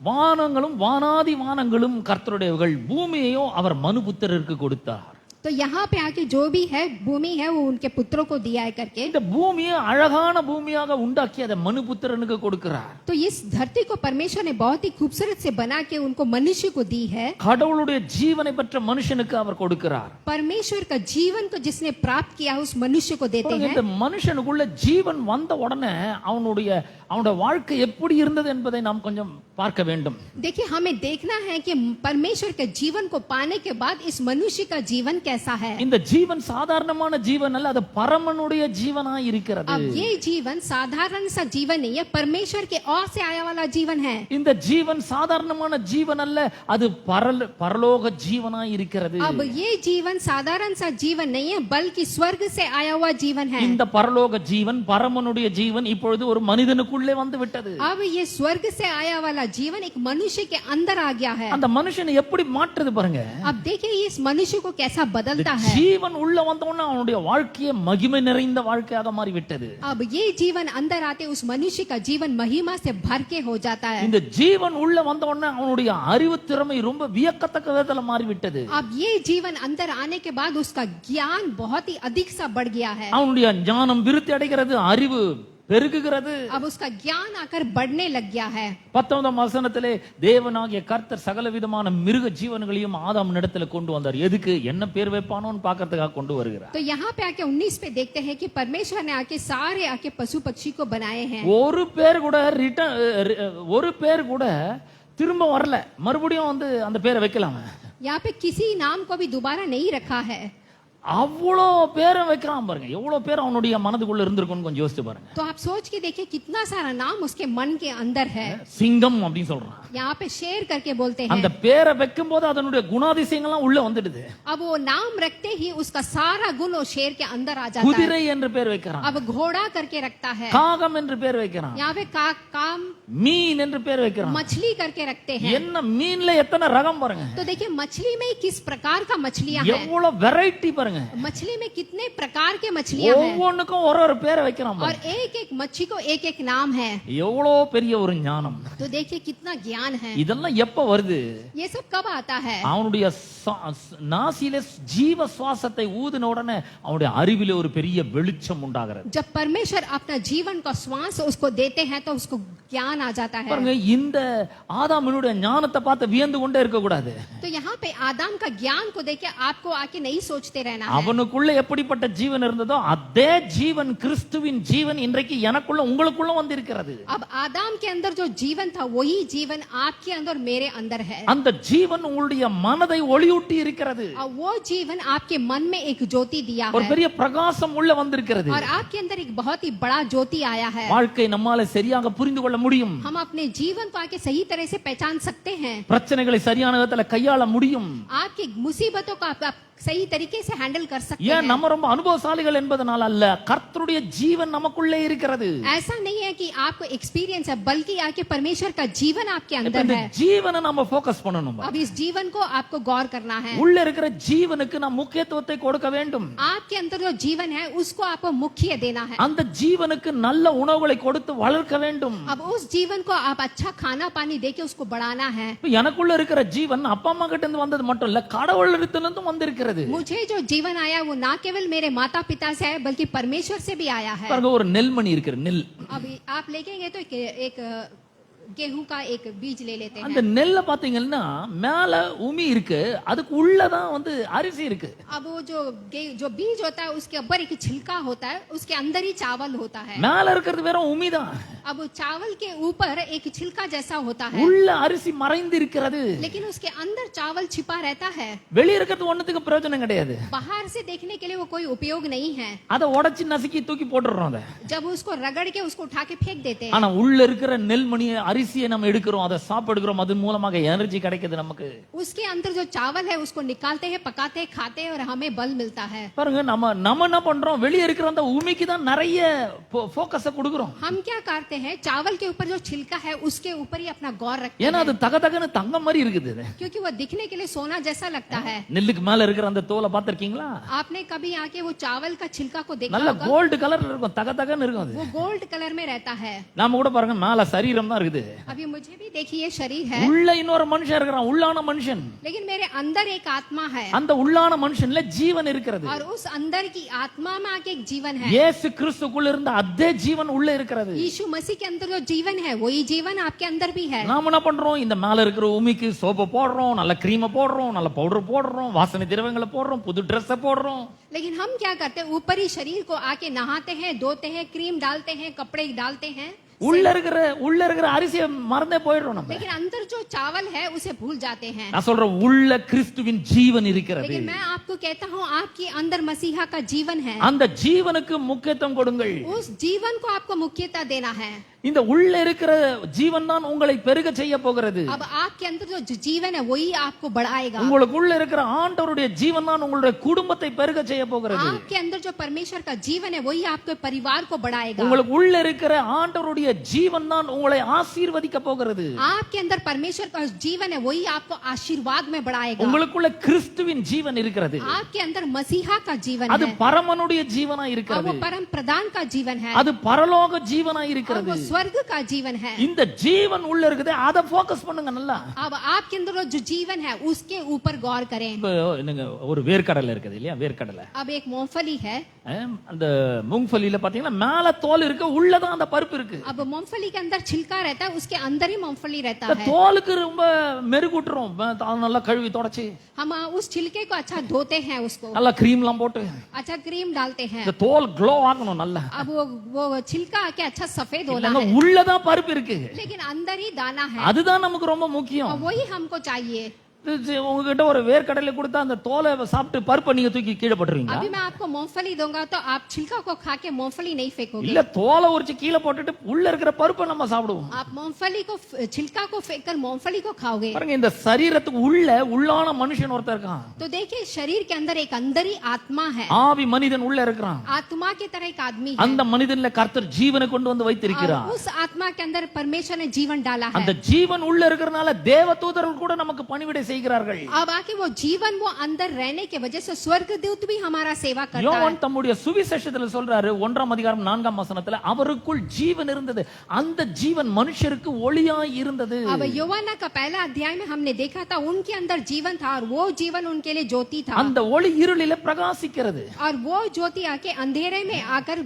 வானங்களும் வானாதி வானங்களும் கர்த்தருடையவைகள், பூமியையோ அவர் மனுபுத்திரருக்கு கொடுத்தார். तो यहाँ पे आके जो भी है भूमि है वो उनके पुत्रों को दिया है करके। இந்த பூமியை அழகான பூமியாக உண்டாக்கி அதை மனுபுத்திரனுக்கு கொடுக்கிறார். तो इस धरती को परमेश्वर ने बहुत ही खूबसूरत से बना के उनको मनुष्य को दी है। கடவுளுடைய ஜீவனை பெற்ற மனுஷனுக்கு அவர் கொடுக்கிறார். परमेश्वर का जीवन को जिसने प्राप्त किया उस मनुष्य को देते हैं। இந்த மனுஷனுக்குள்ள ஜீவன் வந்த உடனே அவனுடைய வாழ்க்கை எப்படி இருந்தது என்பதை நாம் கொஞ்சம் பார்க்க வேண்டும். देखिए हमें देखना है कि परमेश्वर के जीवन को पाने के बाद इस मनुष्य का जीवन कैसा है। இந்த ஜீவன் சாதாரணமான ஜீவன் அல்ல, அது பரமனுடைய ஜீவனாய் இருக்கிறது. अब ये जीवन साधारण सा जीवन नहीं है, परमेश्वर के ओर से आया वाला जीवन है। இந்த ஜீவன் சாதாரணமான ஜீவன் அல்ல, அது பரலோக ஜீவனாய் இருக்கிறது. अब ये जीवन साधारण सा जीवन नहीं है बल्कि स्वर्ग से आया हुआ जीवन है। இந்த பரலோக ஜீவன், பரமனுடைய ஜீவன் இப்பொழுது ஒரு மனிதனுக்குள்ளே வந்து விட்டது. अब ये स्वर्ग से आया वाला जीवन एक मनुष्य के अंदर आ गया है। அந்த மனுஷனை எப்படி மாற்றுது பாருங்க. अब देखिए इस मनुष्य को कैसा बदलता है। ஜீவன் உள்ள வந்தோன்னா அவனுடைய வாழ்க்கையை மகிமை நிறைந்த வாழ்க்கையாக மாறி விட்டது. अब ये जीवन अंदर आते उस मनुष्य का जीवन महिमा से भर के हो जाता है। இந்த ஜீவன் உள்ள வந்தோன்னா அவனுடைய அறிவு திறமை ரொம்ப வியக்கத்தக்க விதத்துல மாறி விட்டது. अब ये जीवन अंदर आने के बाद उसका ज्ञान बहुत ही अधिक सा बढ़ गया है। அவனுடைய ஞானம் விருத்தி அடைகிறது, அறிவு பெருகுகிறது. अब उसका ज्ञान आकर बढ़ने लग गया है। 19 வசனத்திலே தேவனாகிய கர்த்தர் சகல விதமான மிருக ஜீவன்களையும் ஆதாம் இடத்துல கொண்டு வந்தார். எதுக்கு? என்ன பேர் வைப்பானோன்னு பார்க்கிறதுக்காக கொண்டு வருகிறார். तो यहाँ पे आके 19 पे देखते हैं कि परमेश्वर ने आके सारे आके पशु पक्षी को बनाए हैं। ஒரு பேர் கூட திரும்ப வரல, மறுபடியும் வந்து அந்த பேரை வைக்கலாமா? यहाँ पे किसी नाम को भी दोबारा नहीं रखा है। அவ்வளோ பேரை வைக்கிறான் பாருங்க. எவ்வளவு பேர் அவனுடைய மனதுக்குள்ள இருந்திருக்கும்னு கொஞ்சம் யோசிச்சு பாருங்க. तो आप सोच के देखिए कितना सारा नाम उसके मन के अंदर है। சிங்கம் அப்படின்னு சொல்றான். यहाँ पे शेर करके बोलते हैं। அந்த பேரை வைக்கும் போது அதனுடைய குணாதிசயங்கள்லாம் உள்ள வந்துடுது. अब वो नाम रखते ही उसका सारा गुण वो शेर के अंदर आ जाता है। குதிரை என்று பேர் வைக்கிறான். अब घोड़ा करके रखता है। காகம் என்று பேர் வைக்கிறான். यहाँ पे काम மீன் என்று பேர் வைக்கிறான். मछली करके रखते हैं। என்ன மீன்ல எத்தனை ரகம் பாருங்க. तो देखिए मछली में किस प्रकार का मछलियां हैं। எவ்வளவு வெரைட்டி பாருங்க. मछली में कितने प्रकार के मछलियां हैं ஒவ்வொன்றுக்கும் ஒரு பேரை வைக்கிறான் और एक एक मच्छी को एक एक नाम है। எவ்வளவு பெரிய ஒரு ஞானம். तो देखिए कितना ज्ञान ज्ञान है, இதெல்லாம் எப்ப வருது? ये सब कब आता है? அவனுடைய நாசியில ஜீவ சுவாசத்தை ஊதின உடனே அவனுடைய அறிவிலே ஒரு பெரிய வெளிச்சம் உண்டாகிறது. जब परमेश्वर अपना जीवन का श्वास उसको देते हैं तो उसको ज्ञान आ जाता है. பாருங்க, இந்த ஆதாமினுடைய ஞானத்தை பார்த்து வியந்து கொண்டே இருக்க கூடாது. तो यहाँ पे आदम का ज्ञान को देख के आपको आके नहीं सोचते रहना है. அவனுக்குள்ள எப்படிப்பட்ட ஜீவன் இருந்ததோ அதே ஜீவன், கிறிஸ்துவின் ஜீவன் இன்றைக்கு எனக்குள்ள உங்களுக்குள்ள வந்திருக்கிறது. अब आदम के अंदर जो जीवन था वही जीवन आपके अंदर मेरे अंदर है. அந்த ஜீவன் உங்களுடைய மனதை ஒளியூட்டி இருக்கிறது. और वो जीवन आपके मन में एक ज्योति दिया ஒரு है பெரிய பிரகாசம் உள்ள வந்திருக்கிறது. और आपके अंदर एक बहुत ही बड़ा ज्योति आया है. வாழ்க்கை நம்மால சரியாக புரிந்து கொள்ள முடியும். हम अपने जीवन को आके सही तरह से पहचान सकते हैं. பிரச்சனைகளை சரியான விதத்துல கையாள முடியும். आपकी मुसीबतों को आप सही तरीके से हैंडल कर सकते ஏன் हैं. நம்ம ரொம்ப அனுபவசாலிகள் என்பதனால அல்ல, கர்த்தருடைய ஜீவன் நமக்குள்ளே இருக்கிறது. ऐसा नहीं है कि आपको एक्सपीरियंस है, बल्कि आके परमेश्वर का जीवन आपके இப்ப अंदर இந்த है. ஜீவனை நம்ம ஃபோக்கஸ் பண்ணணும். अब इस जीवन को आपको गौर करना है. உள்ள இருக்கிற ஜீவனுக்கு நாம் முக்கியத்துவத்தை கொடுக்க வேண்டும். आपके अंदर जो जीवन है उसको आपको मुख्य देना है. அந்த ஜீவனுக்கு நல்ல உணவுகளை கொடுத்து வளர்க்க வேண்டும். अब उस जीवन को आप अच्छा खाना पानी देके उसको बढ़ाना है. இப்ப எனக்குள்ள இருக்கிற ஜீவன் அப்பா அம்மா கிட்ட இருந்து வந்தது மட்டும் இல்ல, கடவுளிடத்திலிருந்தும் வந்திருக்கிறது. मुझे जो जीवन आया वो ना केवल मेरे माता पिता से है बल्कि परमेश्वर से भी आया है. பாருங்க, ஒரு நெல்மணி இருக்கு, நெல். अभी आप लेंगे तो एक गेहूं का एक बीज ले लेते हैं. அந்த நெல்ல பாத்தீங்கன்னா மேல உமி இருக்கு, அதுக்கு உள்ளதான் வந்து அரிசி இருக்கு. अब वो जो बीज होता है उसके ऊपर एक छिलका होता है, उसके अंदर ही चावल होता है. மேல இருக்கிறது வெறும் உமி தான். अब चावल के ऊपर एक छिलका जैसा होता है, உள்ள அரிசி மறைந்து இருக்கிறது. लेकिन उसके अंदर चावल छिपा रहता है. வெளிய இருக்கிறது ஒண்ணுத்துக்கு பிரயோஜனம் கிடையாது. बाहर से देखने के लिए वो कोई उपयोग नहीं है. அதை உடைச்சு நசுக்கி தூக்கி போட்டுறோம். அதை जब उसको रगड़ के उसको उठा के फेंक देते हैं. ஆனா உள்ள இருக்கிற நெல்மணியை அரிசியை நம்ம எடுக்கிறோம், அதை சாப்பிடுகிறோம், அது மூலமாக எனர்ஜி கிடைக்குது நமக்கு. उसके अंदर जो चावल है उसको निकालते हैं, पकाते हैं, खाते हैं और हमें बल मिलता है. பாருங்க, நம்ம என்ன பண்றோம், வெளிய இருக்கிற அந்த உமிக்கு தான் நிறைய ஃபோக்கஸ கொடுக்கிறோம். हम क्या करते हैं, चावल के ऊपर जो छिलका है उसके ऊपर ही अपना गौर रखते ஏன்னா हैं, அது தகதகன்னு தங்கம் மாதிரி இருக்குது. क्योंकि वो दिखने के लिए सोना जैसा लगता है. நெல்லுக்கு மேல இருக்கிற அந்த தோலை பார்த்திருக்கீங்களா? आपने कभी आके वो चावल का छिलका को देखा நல்ல होगा? கோல்டு கலர்ல இருக்கும், தகதகன்னு இருக்கும். அது वो गोल्ड कलर में रहता है. நாம கூட பாருங்க, மேல சரீரம் தான் இருக்குது, अभी मुझे भी देखिए शरीर है, உள்ள இன்னொரு மனுஷன் இருக்கிறான், உள்ளான மனுஷன். लेकिन मेरे अंदर एक आत्मा है அந்த உள்ளான மனுஷன்ல ஜீவன் இருக்கிறது. और उस अंदर की आत्मा में आके एक जीवन है. இயேசு கிறிஸ்துக்குள்ள இருந்த அதே ஜீவன் உள்ள இருக்கிறது. यीशु मसीह के अंदर जो जीवन है वही जीवन आपके अंदर भी है. நாம என்ன பண்றோம், இந்த மேல இருக்கிற உமிக்கு சோப்பு போடுறோம், நல்ல கிரீமை போடுறோம், நல்ல பவுடர் போடுறோம், வாசனை திரவியங்களை போடுறோம், புது ட்ரெஸ் போடுறோம். लेकिन हम क्या करते हैं, ऊपरी शरीर को आके नहाते हैं, धोते हैं, क्रीम डालते हैं, कपड़े डालते हैं, உள்ள இருக்கிற அரிசியை மறந்தே போயிடுறோம் நம்ம. लेकिन अंदर जो चावल है उसे भूल जाते हैं. நான் சொல்றேன், உள்ள கிறிஸ்துவின் ஜீவன் இருக்கிறது. लेकिन मैं आपको कहता हूँ आपके अंदर मसीहा का जीवन है. அந்த ஜீவனுக்கு முக்கியத்துவம் கொடுங்கள். उस जीवन को आपको मुख्यता देना है. இந்த உள்ள இருக்கிற ஜீவன் தான் உங்களை பெருக செய்ய போகிறது. अब आपके अंदर जो जीवन है वही आपको बढ़ाएगा. உங்களுக்குள்ள இருக்கிற ஆண்டவருடைய ஜீவன் தான் உங்களுடைய குடும்பத்தை பெருக செய்ய போகிறது. आपके अंदर जो परमेश्वर का जीवन है वही आपके परिवार को बढ़ाएगा. உங்களுக்கு உள்ள இருக்கிற ஆண்டவருடைய ஜீவன் தான் உங்களை ஆசீர்வதிக்க போகிறது. आपके अंदर परमेश्वर का जीवन है वही आपको आशीर्वाद में बढ़ाएगा. உங்களுக்குள்ள கிறிஸ்துவின் ஜீவன் இருக்கிறது. आपके अंदर मसीहा का जीवन அது है. பரமனுடைய ஜீவனா और இருக்கிறது. वो परम प्रधान का जीवन है. அது பரலோக ஜீவனா और இருக்கிறது. वो स्वर्ग का जीवन है. இந்த ஜீவன் உள்ள இருக்குது, அதை ஃபோக்கஸ் பண்ணுங்க நல்லா. अब आपके अंदर जो जीवन है उसके ऊपर गौर करें. இப்போ என்னங்க, ஒரு வேர்க்கடலை இருக்குது இல்லையா, வேர்க்கடலை. अब एक मूंगफली है. அந்த மூங்கஃபலியில பாத்தீங்கன்னா மேல தோல் இருக்கு, உள்ளதான் அந்த பருப்பு இருக்கு. अब मूंगफली के अंदर छिलका रहता है, उसके अंदर ही मूंगफली रहता இந்த है. தோலுக்கு ரொம்ப மெருகூட்டுறோம், நல்லா கழுவி தொடச்சி हम उस छिलके को अच्छा धोते हैं, उसको நல்லா கிரீம்லாம் போட்டு अच्छा क्रीम डालते हैं. இந்த தோல் க்ளோ ஆகணும் நல்லா. अब वो छिलका आके अच्छा सफेद होना இல்லங்க, है, உள்ளதான் பருப்பு இருக்கு. लेकिन अंदर ही दाना है. அதுதான் நமக்கு ரொம்ப முக்கியம். और वही हमको चाहिए. உங்ககிட்ட ஒரு வேர்க்கடலை கொடுத்தா அந்த தோலை சாப்பிட்டு பருப்பை நீங்க தூக்கி கீழே போட்டுருவீங்க? अभी मैं आपको मूंगफली दूंगा तो आप छिलका को खा के मूंगफली नहीं फेंकोगे. இல்ல, தோலை உரிச்சு கீழே போட்டுட்டு உள்ள இருக்கிற பருப்பை நம்ம சாப்பிடுவோம். आप मूंगफली को छिलका को फेंककर मूंगफली को खाओगे. பாருங்க, இந்த சரீரத்துக்கு உள்ளான மனுஷன் ஒருத்தர் இருக்கான். तो देखिए शरीर के अंदर एक अंदर ही आत्मा है. ஆவி மனிதன் உள்ள இருக்கிறான். आत्मा की तरह एक आदमी है. அந்த மனிதன்ல கர்த்தர் ஜீவனை கொண்டு வந்து வைத்திருக்கிறார். और उस आत्मा के अंदर परमेश्वर ने जीवन डाला है. அந்த ஜீவன் உள்ள இருக்கிறனால தேவதூதர்கள் கூட நமக்கு பணிவிடை செய்கிறார்கள். अब आके वो जीवन वो अंदर रहने के वजह से स्वर्गदूत भी हमारा सेवा करता है. யோவான் தம்முடைய சுவிசேஷத்துல சொல்றாரு 1:4 அவருக்குள் ஜீவன் இருந்தது, அந்த ஜீவன் மனுஷருக்கு ஒளியாய் இருந்தது. अब यूहन्ना का पहला अध्याय में हमने देखा था उनके अंदर जीवन था और वो जीवन उनके लिए ज्योति था. அந்த ஒளி இருளிலே பிரகாசிக்கிறது. और वो ज्योति आके अंधेरे में आकर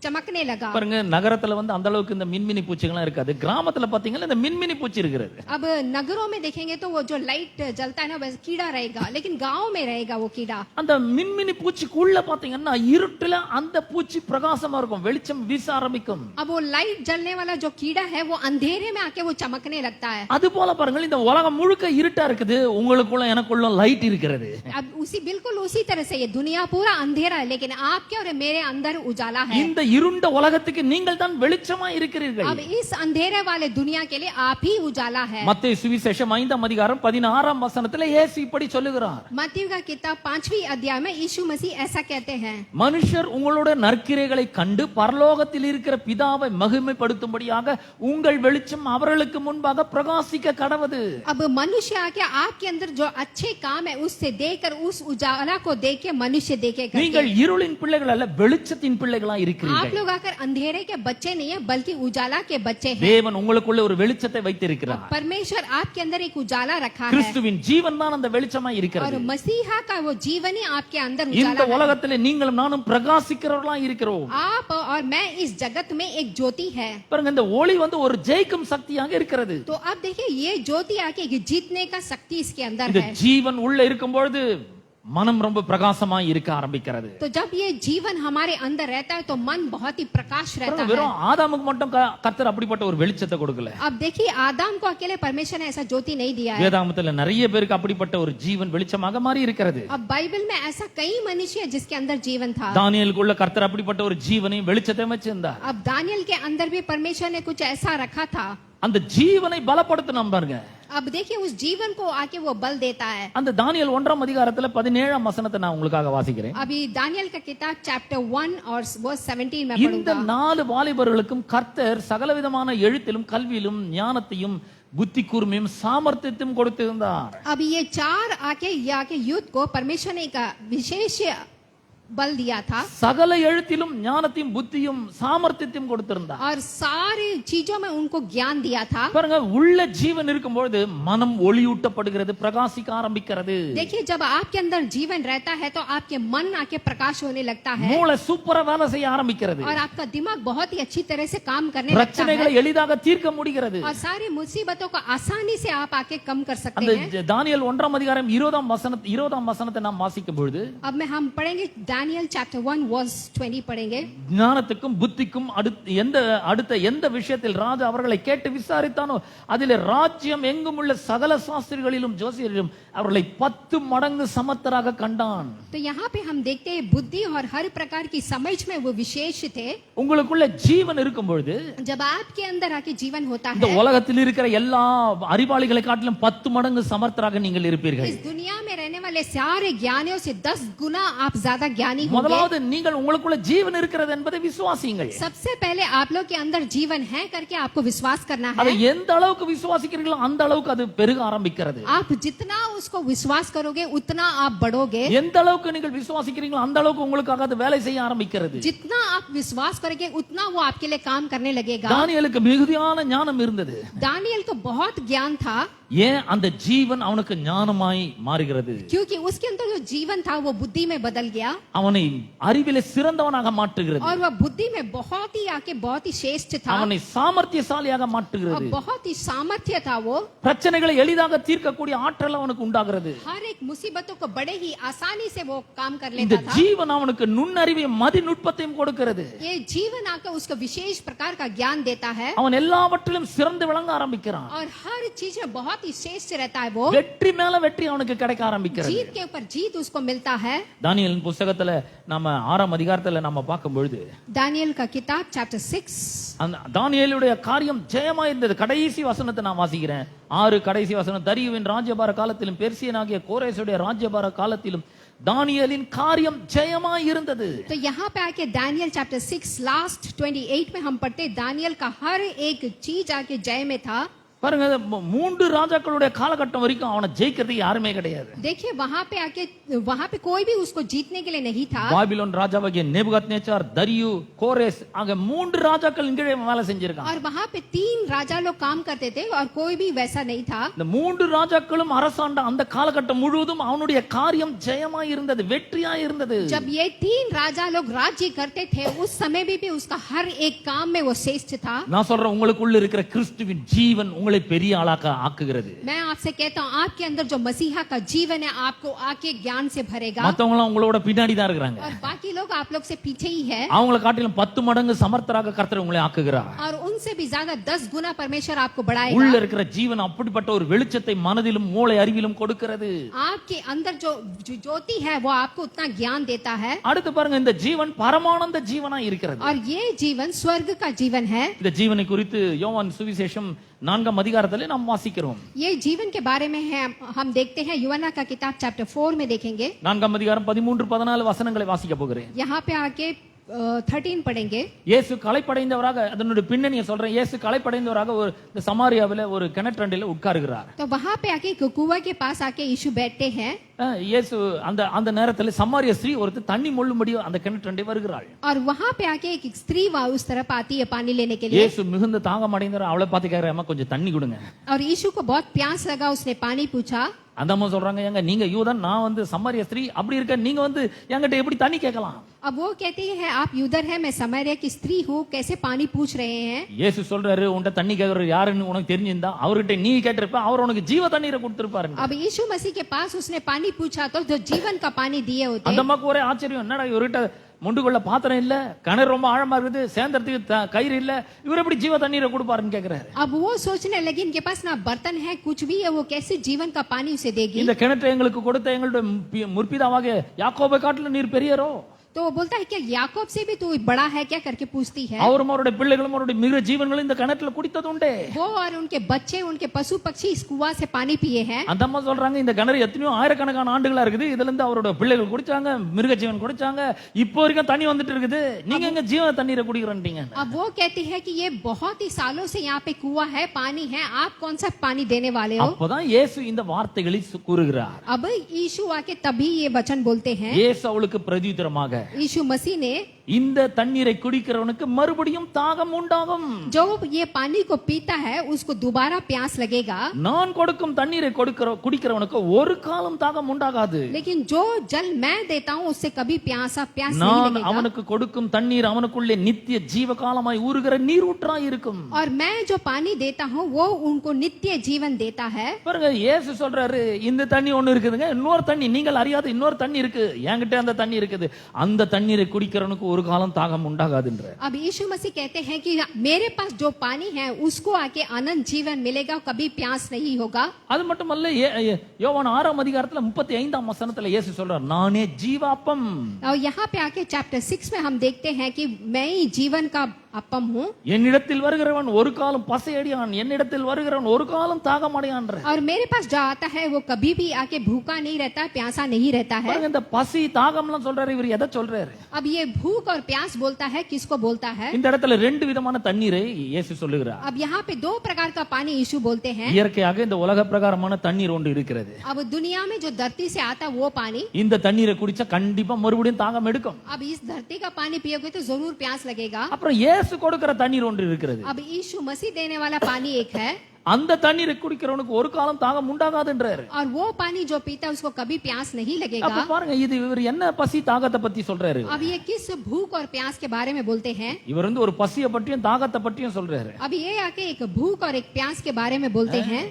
चमकने लगा. பாருங்க, நகரத்துல வந்து அந்த அளவுக்கு இந்த மின்மினி பூச்சிகள்லாம் இருக்காது. கிராமத்துல பாத்தீங்கன்னா இந்த மின்மினி பூச்சி இருக்கிறது. अब नगरों में देखेंगे तो वो जो लाइट जलता है ना वैसे कीड़ा रहेगा, लेकिन गांव में रहेगा वो कीड़ा. அந்த மின்மினி பூச்சிக்குள்ள பாத்தீங்கன்னா இருட்டுல அந்த பூச்சி பிரகாசமா இருக்கும், வெளிச்சம் வீச ஆரம்பிக்கும். अब वो लाइट जलने वाला जो कीड़ा है वो अंधेरे में आके वो चमकने लगता है. அது போல பாருங்க, இந்த உலகம் முழுக்க இருட்டா இருக்குது, உங்களுக்குள்ள எனக்குள்ள லைட் இருக்கிறது. अब बिल्कुल उसी तरह से ये दुनिया पूरा अंधेरा है, लेकिन आपके और मेरे अंदर उजाला है. இந்த இருண்ட உலகத்துக்கு நீங்கள் தான் வெளிச்சமா இருக்கிறீர்கள். अब इस अंधेरे वाले दुनिया के लिए आप ही उजाला है. மத்தேயு சுவிசேஷம் 5:16 இயேசு இப்படி சொல்லுகிறார். मत्ती का किताब 5वीं अध्याय में यीशु मसीह ऐसा कहते हैं, மனுஷர் உங்களோட நற்கிரைகளை கண்டு பரலோகத்தில் இருக்கிற பிதாவை மகிமைப்படுத்தும்படியாக உங்கள் வெளிச்சம் அவர்களுக்கு முன்பாக பிரகாசிக்க கடவது. अब मनुष्य आके आपके अंदर जो अच्छे काम है उससे देखकर उस उजाला को देख के मनुष्य देखेगा. நீங்கள் இருளின் பிள்ளைகள் அல்ல, வெளிச்சத்தின் பிள்ளைகளா आप இருக்கிறீர்கள். लोग आकर अंधेरे के बच्चे नहीं है बल्कि उजाला के बच्चे हैं. தேவன் உங்களுக்குள்ள ஒரு வெளிச்சத்தை வைத்திருக்கிறார். परमेश्वर आपके अंदर एक उजाला रखा है கிறிஸ்துவின் ஜீவன் தான் அந்த வெளிச்சமா और இருக்கிறது. मसीहा का वो जीवन ही आपके अंदर இந்த उजाला है. உலகத்திலே நீங்களும் நானும் பிரகாசிக்கிறவர்களா இருக்கிறோம். आप और मैं इस जगत में एक ज्योति है. பாருங்க, இந்த ஒளி வந்து ஒரு ஜெயிக்கும் சக்தியாக இருக்கிறது. तो अब देखिए ये ज्योति आके जीतने का शक्ति इसके अंदर இந்த है. ஜீவன் உள்ள இருக்கும் பொழுது மனம் ரொம்ப பிரகாசமா இருக்க ஆரம்பிக்கிறது. तो जब ये जीवन हमारे अंदर रहता है तो मन बहुत ही प्रकाश रहता है. வெறும் ஆதாமுக்கு மட்டும் கர்த்தர் அப்படிப்பட்ட ஒரு வெளிச்சத்தை கொடுக்கல. अब देखिए आदम को अकेले परमेश्वर ने ऐसा ज्योति नहीं दिया है. வேதாகமத்துல நிறைய பேருக்கு அப்படிப்பட்ட ஒரு ஜீவன் வெளிச்சமாக மாறி இருக்கிறது. अब बाइबल में ऐसा कई मनुष्य है जिसके अंदर जीवन था. தானியேலுக்குள்ள கர்த்தர் அப்படிப்பட்ட ஒரு ஜீவனையும் வெளிச்சத்தையும் வச்சிருந்தார். अब दानियल के अंदर भी परमेश्वर ने कुछ ऐसा रखा था. அந்த ஜீவனை பலப்படுத்தணும் பாருங்க. अब देखिए उस जीवन को आके वो बल देता है. அந்த தானியேல் 1:17 நான் உங்களுக்காக வாசிக்கிறேன். अभी दानियल का किताब चैप्टर 1 और वर्स 17 में இந்த पढ़ूंगा. 4 வாலிபர்களுக்கும் கர்த்தர் சகலவிதமான எழுத்திலும் கல்வியிலும் ஞானத்தையும் புத்தி கூர்மையும் சாமர்த்தியத்தையும் கொடுத்திருந்தார். अब ये चार आके यूथ को परमेश्वर ने का विशेष बल दिया था. சகல எழுத்திலும் ஞானத்தையும் புத்தியும் சாமர்த்தியத்தையும் கொடுத்திருந்தார். और सारी चीजों में उनको ज्ञान दिया था. பாருங்க, உள்ள ஜீவன் இருக்கும்போது மனம் ஒளியூட்டப்படுகிறது, பிரகாசிக்க ஆரம்பிக்கிறது. देखिए जब आपके अंदर जीवन रहता है तो आपके मन आके प्रकाश होने लगता है மூளை சூப்பரா வேலை செய்ய ஆரம்பிக்கிறது. और आपका दिमाग बहुत ही अच्छी तरह से काम करने लगता பிரச்சனைகளை है எளிதாக தீர்க்க முடிகிறது. और सारी मुसीबतों को आसानी से आप आके कम कर सकते அந்த हैं. தானியேல் 1:20 வசனத்தை நாம் வாசிக்கும் பொழுது अब में हम पढ़ेंगे दानियल चैप्टर 1 वर्स 20 पढ़ेंगे. ஞானத்துக்கும் புத்திக்கும் அடுத்த எந்த விஷயத்தில் ராஜா அவர்களை கேட்டு விசாரித்தானோ அதிலே ராஜ்யம் எங்கும் உள்ள சகல சாஸ்திரிகளிலும் ஜோசியரிலும் அவர்களை 10 மடங்கு சமத்தராக கண்டான். तो यहाँ पे हम देखते हैं बुद्धि और हर प्रकार की समझ में वो विशेष थे. உங்களுக்குள்ள ஜீவன் இருக்கும் பொழுது जब आपके अंदर आके जीवन होता இந்த है உலகத்தில் இருக்கிற எல்லா அறிவாளிகளை காட்டிலும் 10 மடங்கு சமர்த்தராக நீங்கள் இருப்பீர்கள். इस दुनिया में रहने वाले सारे ज्ञानियों से 10 गुना आप ज्यादा ज्ञानी होंगे. முதலாவது நீங்கள் உங்களுக்குள்ள ஜீவன் இருக்கிறது என்பதை விசுவாசியுங்கள். सबसे पहले आप लोग के अंदर जीवन है करके आपको विश्वास करना அதை है. எந்த அளவுக்கு விசுவாசிக்கிறீர்களோ அந்த அளவுக்கு அது பெருக ஆரம்பிக்கிறது. आप जितना उसको विश्वास करोगे उतना आप बढ़ोगे. எந்த அளவுக்கு நீங்கள் விசுவாசிக்கிறீங்களோ அந்த அளவுக்கு உங்களுக்காக அது வேலை செய்ய ஆரம்பிக்கிறது. जितना आप विश्वास करेंगे उतना वो आपके लिए काम करने लगेगा. தானியேலுக்கு மிகுதியான ஞானம் இருந்தது. दानियल को बहुत ज्ञान था. ஏன் அந்த ஜீவன் அவனுக்கு ஞானமாய் மாறுகிறது? क्योंकि उसके अंदर जो जीवन था वो बुद्धि में बदल गया அவனை அறிவிலே சிறந்தவனாக மாற்றுகிறது. और वह बुद्धि में बहुत ही आके बहुत ही श्रेष्ठ था அவனை சாமர்த்தியசாலியாக और மாற்றுகிறது. बहुत ही सामर्थ्य था. वो பிரச்சனைகளை எளிதாக தீர்க்கக்கூடிய ஆற்றல் அவனுக்கு உண்டாகிறது. हर एक मुसीबतों को बड़े ही आसानी से वो काम कर இந்த लेता था. ஜீவன் அவனுக்கு நுண்ணறிவையும் மதிநுட்பத்தையும் கொடுக்கிறது. ये जीवन आकर उसको विशेष प्रकार का ज्ञान देता है அவன் எல்லாவற்றிலும் சிறந்து விளங்க ஆரம்பிக்கிறான். और हर चीज में बहुत ही श्रेष्ठ रहता है. वो வெற்றி மேல வெற்றி அவனுக்கு கிடைக்க ஆரம்பிக்கிறது. जीत के ऊपर जीत उसको मिलता है. தானியேலின் புத்தகத்துல நம்ம 6 நம்ம பார்க்கும் பொழுது दानियल का किताब चैप्टर 6 அந்த தானியேலுடைய காரியம் ஜெயமா இருந்தது. கடைசி வசனத்தை நான் வாசிக்கிறேன். 6 கடைசி வசனம். தரியுவின் ராஜ்யபார காலத்திலும் பெர்சியனாகிய கோரேசுடைய ராஜ்யபார காலத்திலும் दानियेलिन காரியம் ஜெயமாய் இருந்தது. तो यहाँ पे आके दानियल चैप्टर 6 लास्ट 28 में हम पढ़ते दानियल का हर एक चीज आके जय में था. பாருங்க, மூன்று ராஜாக்களுடைய காலகட்டம் வரைக்கும் அவனை ஜெயிக்கிறதுக்கு யாருமே கிடையாது. देखिए वहां पे कोई भी उसको जीतने के लिए नहीं था. பாபிலோன் ராஜாவாகிய நேபுகாத்நேச்சார், தரியு, கோரேஸ் ஆகிய மூன்று ராஜாக்கள் இங்கே வேலை செஞ்சிருக்காங்க. और वहां पे 3 राजा लोग काम करते थे और कोई भी वैसा नहीं था. இந்த மூன்று ராஜாக்களும் அரசாண்ட அந்த காலகட்டம் முழுவதும் அவனுடைய காரியம் ஜெயமாய் இருந்தது, வெற்றியாய் இருந்தது. जब ये 3 राजा लोग राज्य करते थे उस समय भी उसका हर एक काम में वो श्रेष्ठ था. நான் சொல்றேன், உங்களுக்குள்ள இருக்கிற கிறிஸ்துவின் ஜீவன் உங்களை பெரிய ஆளாக ஆக்குகிறது. मैं आपसे कहता हूं आपके अंदर जो मसीहा का जीवन है आपको आके ज्ञान से भरेगा. மத்தவங்க எல்லாம் உங்களோட பின்னாடி தான் இருக்காங்க. और बाकी लोग आप लोग से पीछे ही है. அவங்கள காட்டிலும் 10 மடங்கு சமர்த்தராக கர்த்தர் உங்களை ஆக்குகிறார். और उनसे भी ज्यादा 10 गुना परमेश्वर आपको உள்ள बढ़ाएगा. இருக்கிற ஜீவன் அப்படிப்பட்ட ஒரு வெளிச்சத்தை மனதிலும் மூளை அறிவிலும் கொடுக்கிறது. आपके अंदर जो ज्योति है वो आपको उतना ज्ञान देता है. அடுத்து பாருங்க, இந்த ஜீவன் பரமானந்த ஜீவனா இருக்கிறது. और ये जीवन स्वर्ग का जीवन है. இந்த ஜீவனை குறித்து யோவான் சுவிசேஷம் 4ஆம் அதிகாரத்திலே நாம் வாசிக்கிறோம். ये जीवन के बारे में है, हम देखते हैं यूहन्ना का किताब चैप्टर 4 में देखेंगे. 4ஆம் அதிகாரம் 13-14 வசனங்களை வாசிக்க போகிறேன். यहाँ पे आके 13 पढ़ेंगे. இயேசு களைப்படைந்தவராக, அதனுடைய பின்னணியை சொல்றேன். இயேசு களைப்படைந்தவராக ஒரு இந்த சமாரியாவில ஒரு கிணற்றண்டில உட்காருகிறார். तो वहां पे आके कुआं के पास आके यीशु बैठते हैं. இயேசு அந்த நேரத்துல சமாரிய ஸ்திரீ ஒருத்தர் தண்ணி மொள்ளும்படி அந்த கிணற்றண்டை வருகிறாள். और वहां पे आके एक स्त्री उस तरफ आती है पानी लेने के लिए. இயேசு மிகுந்த தாகம் அடைந்தவர், அவளை பார்த்து கேக்குறாரு, அம்மா கொஞ்சம் தண்ணி கொடுங்க. और यीशु को बहुत प्यास लगा, उसने पानी पूछा. அந்த அம்மா சொல்றாங்க, ஏங்க நீங்க யூதன், நான் வந்து சமாரிய ஸ்திரீ, அப்படி இருக்க நீங்க வந்து என்கிட்ட எப்படி தண்ணி கேட்கலாம்? अब वो कहती है आप यूदर है, मैं समारिया की स्त्री हूँ, कैसे पानी पूछ रहे हैं? இயேசு சொல்றாரு, உன்கிட்ட தண்ணி கேக்குற யாருன்னு உனக்கு தெரிஞ்சிருந்தா அவர்கிட்ட நீ கேட்டிருப்ப, அவர் உனக்கு ஜீவ தண்ணீரை கொடுத்திருப்பாருங்க. अब यीशु मसीह के पास उसने पानी पूछा तो जो जीवन का पानी दिए होते. அந்த அம்மாக்கு ஒரே ஆச்சரியம், என்னடா இவர்கிட்ட முண்டுக்குள்ள பாத்திரம் இல்ல, கிணறு ரொம்ப ஆழமா இருக்குது, சேர்ந்தறதுக்கு கயிறு இல்ல, இவர் எப்படி ஜீவ தண்ணீரை கொடுப்பாருன்னு கேக்குறாரு. अब वो सोचने लगी इनके पास ना बर्तन है कुछ भी है, वो कैसे जीवन का पानी उसे देगी? இந்த கிணற்றை எங்களுக்கு கொடுத்த எங்களுடைய முற்பிதாவாக யாக்கோபை காட்டிலும் நீர் பெரியரோ? तो वो बोलता है क्या याकूब से भी तू बड़ा है क्या करके पूछती है. அவரும் அவருடைய பிள்ளைகளும் அவருடைய மிருக ஜீவன்களும் இந்த கிணற்றுல குடித்தது உண்டே. वो और उनके बच्चे उनके पशु पक्षी इस कुआं से पानी पिए हैं. அந்த அம்மா சொல்றாங்க, இந்த கிணறு எத்தனையோ ஆயிரக்கணக்கான ஆண்டுகளா இருக்குது, இதுல இருந்து அவரோட பிள்ளைகள் குடிச்சாங்க, மிருக ஜீவன் குடிச்சாங்க, இப்போ வரைக்கும் தண்ணி வந்துட்டு இருக்குது, நீங்க எங்க ஜீவ தண்ணீரை குடிக்கிறீங்க? अब वो कहती है कि ये बहुत ही सालों से यहाँ पे कुआं है, पानी है, आप कौन सा पानी देने वाले हो? அப்பதான் இயேசு இந்த வார்த்தைகளை கூறுகிறார். अब यीशु आके तभी ये वचन बोलते हैं. இயேசு அவளுக்கு பிரதியுத்தரமாக, यीशु मसीह ने இந்த தண்ணீரை குடிக்கிறவனுக்கு மறுபடியும் தாகம் உண்டாகும். जो ये पानी को पीता है उसको दोबारा प्यास लगेगा. நான் கொடுக்கும் தண்ணீரை குடிக்கிறவனுக்கு ஒரு காலம் தாகம் உண்டாகாது. लेकिन जो जल मैं देता हूँ उससे कभी प्यास नहीं நான் लगेगा. அவனுக்கு கொடுக்கும் தண்ணீர் அவனுக்குள்ளே நித்திய ஜீவ காலமாய் ஊறுகிற நீரூற்றாய் இருக்கும். और मैं जो पानी देता हूँ वो उनको नित्य जीवन देता है. பாருங்க, இயேசு சொல்றாரு, இந்த தண்ணி ஒண்ணு இருக்குதுங்க, இன்னொரு தண்ணி நீங்கள் அறியாத இன்னொரு தண்ணி இருக்கு, என்கிட்ட அந்த தண்ணி இருக்குது, அந்த தண்ணீரை குடிக்கிறவனுக்கு ஒரு காலம் தாகம் உண்டாகாதுன்ற. अब यीशु मसीह कहते हैं कि मेरे पास जो पानी है उसको आके अनंत जीवन मिलेगा, कभी प्यास नहीं होगा. அது மட்டுமல்ல, யோவான் 6ஆம் அதிகாரத்துல 35ஆம் வசனத்துல இயேசு சொல்றார், நானே ஜீவாப்பம். और यहाँ पे आके चैप्टर 6 में हम देखते हैं कि मैं ही जीवन का அப்பம் हूँ. என்னிடத்தில் வருகிறவன் ஒரு காலம் பசியடையான், என்னிடத்தில் வருகிறவன் ஒரு காலம் தாகமடையான். और मेरे पास जो आता है वो कभी भी आके भूखा नहीं रहता, प्यासा नहीं रहता है. இந்த பசி தாகம்லாம் சொல்றாரு, இவர் எதை சொல்றாரு? अब ये भूख और प्यास बोलता है, किसको बोलता है? இந்த இடத்துல ரெண்டு விதமான தண்ணீரை இயேசு சொல்லுகிறார். अब यहाँ पे 2 प्रकार का पानी यीशु बोलते हैं. இயற்கையாக இந்த உலக பிரகாரமான தண்ணீர் ஒன்று இருக்கிறது. अब दुनिया में जो धरती से आता वो पानी, இந்த தண்ணீரை குடிச்சா கண்டிப்பா மறுபடியும் தாகம் எடுக்கும். अब इस धरती का पानी पियोगे तो जरूर प्यास लगेगा. அப்புறம் இயேசு கொடுக்கிற தண்ணீர் ஒன்று இருக்கிறது. अब यीशु मसीह देने वाला पानी एक है. அந்த தண்ணீரை குடிக்கிறவனுக்கு ஒரு காலம் தாகம் உண்டாகாதுன்றாரு. और वो पानी जो पीता उसको कभी प्यास नहीं लगेगा. அப்ப பாருங்க, இது இவர் என்ன பசி தாகத்தை பத்தி சொல்றாரு? अब ये किस भूख और प्यास के बारे में बोलते हैं? இவர் வந்து ஒரு பசியை பற்றியும் தாகத்தை பற்றியும் சொல்றாரு. अब ये आके एक भूख और एक प्यास के बारे में बोलते हैं.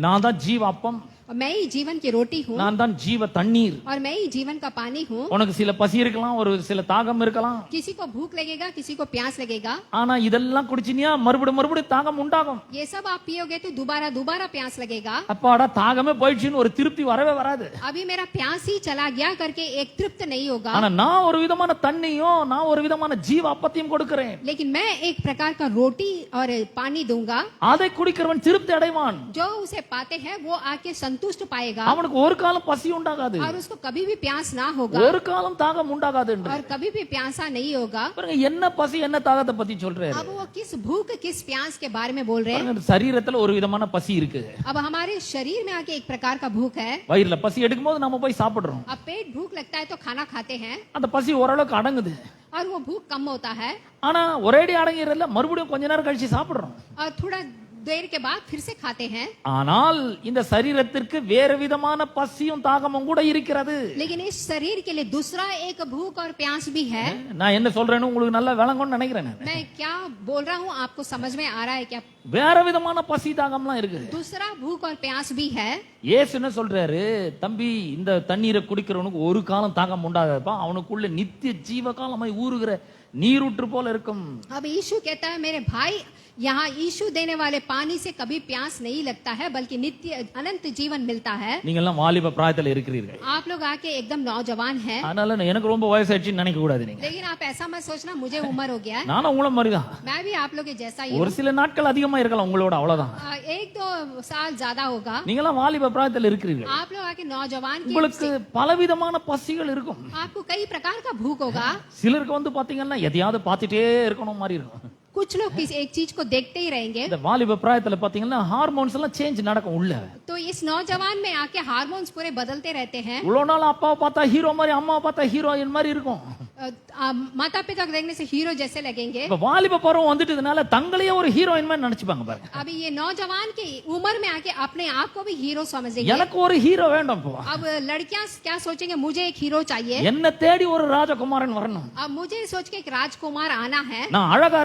நான் தான் ஜீவாப்பம், और मैं ही जीवन की रोटी हूँ, நான் தான் ஜீவ தண்ணீர். और मैं ही जीवन का पानी हूँ. உனக்கு சில பசி இருக்கலாம், ஒரு சில தாகம் இருக்கலாம், किसी को भूख लगेगा, किसी को प्यास लगेगा. ஆனா இதெல்லாம் குடிச்சினியா மறுபடியும் தாகம் உண்டாகும். ये सब आप पियोगे तो दोबारा प्यास लगेगा. அப்பாடா தாகமே போயிடுச்சுன்னு ஒரு திருப்தி வரவே வராது. अभी मेरा प्यास ही चला गया करके एक तृप्त नहीं होगा. ஆனா நான் ஒரு விதமான தண்ணியும் நான் ஒரு விதமான ஜீவ அப்பத்தையும் கொடுக்கிறேன். लेकिन मैं एक प्रकार का रोटी और पानी दूंगा. அதை குடிக்கிறவன் திருப்தி அடைவான். जो उसे पाते हैं वो आके संतुष्ट संतुष्ट पाएगा அவனுக்கு ஒரு காலம் பசி உண்டாகாது, और उसको कभी भी प्यास ना होगा ஒரு காலம் தாகம் உண்டாகாது என்று. और कभी भी प्यासा नहीं होगा। பாருங்க என்ன பசி என்ன தாகத்தை பத்தி சொல்றாரு. अब वो किस भूख किस प्यास के बारे में बोल रहे हैं। பாருங்க, சரீரத்துல ஒரு விதமான பசி இருக்கு. अब हमारे शरीर में आके एक प्रकार का भूख है। வயிறுல பசி எடுக்கும்போது நம்ம போய் சாப்பிடுறோம். अब पेट भूख लगता है तो खाना खाते हैं அந்த பசி ஓரளவுக்கு அடங்குது. और वो भूख कम होता है ஆனா ஒரேடி அடங்கிறதுல மறுபடியும் கொஞ்ச நேரம் கழிச்சு சாப்பிடுறோம். और थोड़ा देर के बाद फिर से खाते हैं। ஆனால் இந்த சரீரத்திற்கு வேறு விதமான பசியும் தாகமும் கூட இருக்கிறது. लेकिन इस शरीर के लिए दूसरा एक भूख और प्यास भी है। நான் என்ன சொல்றேன்னு உங்களுக்கு நல்லா விளங்கும்னு நினைக்கிறேன். मैं क्या बोल रहा हूँ आपको समझ में आ रहा है क्या? வேற விதமான பசி தாகம்லாம் இருக்கு. दूसरा भूख और प्यास भी है। இயேசு என்ன சொல்றாரு, தம்பி இந்த தண்ணீரை குடிக்கிறவனுக்கு ஒரு காலம் தாகம் உண்டாகாதப்பா, அவனுக்குள்ள நித்திய ஜீவ காலமாய் ஊறுகிற நீரூற்று போல இருக்கும். अब यीशु कहता है मेरे भाई, यहाँ यीशु देने वाले पानी से कभी प्यास नहीं लगता है बल्कि नित्य अनंत जीवन मिलता है। நீங்க எல்லாம் வாலிப பிராயத்துல இருக்கிறீர்கள், आप लोग आके एकदम नौजवान हैं, அதனால எனக்கு ரொம்ப வயசாயிடுச்சுன்னு நினைக்க கூடாது. நீங்க लेकिन आप ऐसा मत सोचना मुझे उम्र हो गया है। நானும் உங்கள மாதிரி தான், मैं भी आप लोग के जैसा ही ஒரு हूँ। சில நாட்கள் அதிகமா இருக்கலாம் உங்களோட, அவ்வளவுதான். एक दो साल ज्यादा होगा। நீங்க எல்லாம் வாலிப பிராயத்துல இருக்கிறீர்கள், आप लोग आके नौजवान की உங்களுக்கு பலவிதமான பசிகள் இருக்கும். आपको कई प्रकार का भूख होगा। சிலருக்கு வந்து பாத்தீங்கன்னா எதையாவது பார்த்துட்டே இருக்கணும் மாதிரி இருக்கும். कुछ लोग किसी एक चीज को देखते ही रहेंगे। இந்த வாலிப பிராயத்துல பாத்தீங்கன்னா ஹார்மோன்ஸ் எல்லாம் சேஞ்ச் நடக்கும் உள்ள. तो इस नौजवान में आके हार्मोन्स पूरे बदलते रहते हैं। இவ்வளவு நாள் அப்பாவை பார்த்தா ஹீரோ மாதிரி, அம்மாவை பார்த்தா ஹீரோயின் மாதிரி இருக்கும். माता पिता को देखने से हीरो जैसे लगेंगे। இப்ப வாலிப பருவம் வந்துட்டதுனால தங்களையே ஒரு ஹீரோயின் மாதிரி நினைச்சுப்பாங்க பாருங்க. अभी ये नौजवान की उम्र में आके अपने आप को भी हीरो समझेंगे। எனக்கு ஒரு ஹீரோ வேண்டாம் இப்போ. अब लड़कियां क्या सोचेंगे, मुझे एक हीरो चाहिए। என்ன தேடி ஒரு ராஜகுமாரன் வரணும். अब मुझे सोच के एक राजकुमार आना है நான் அழகா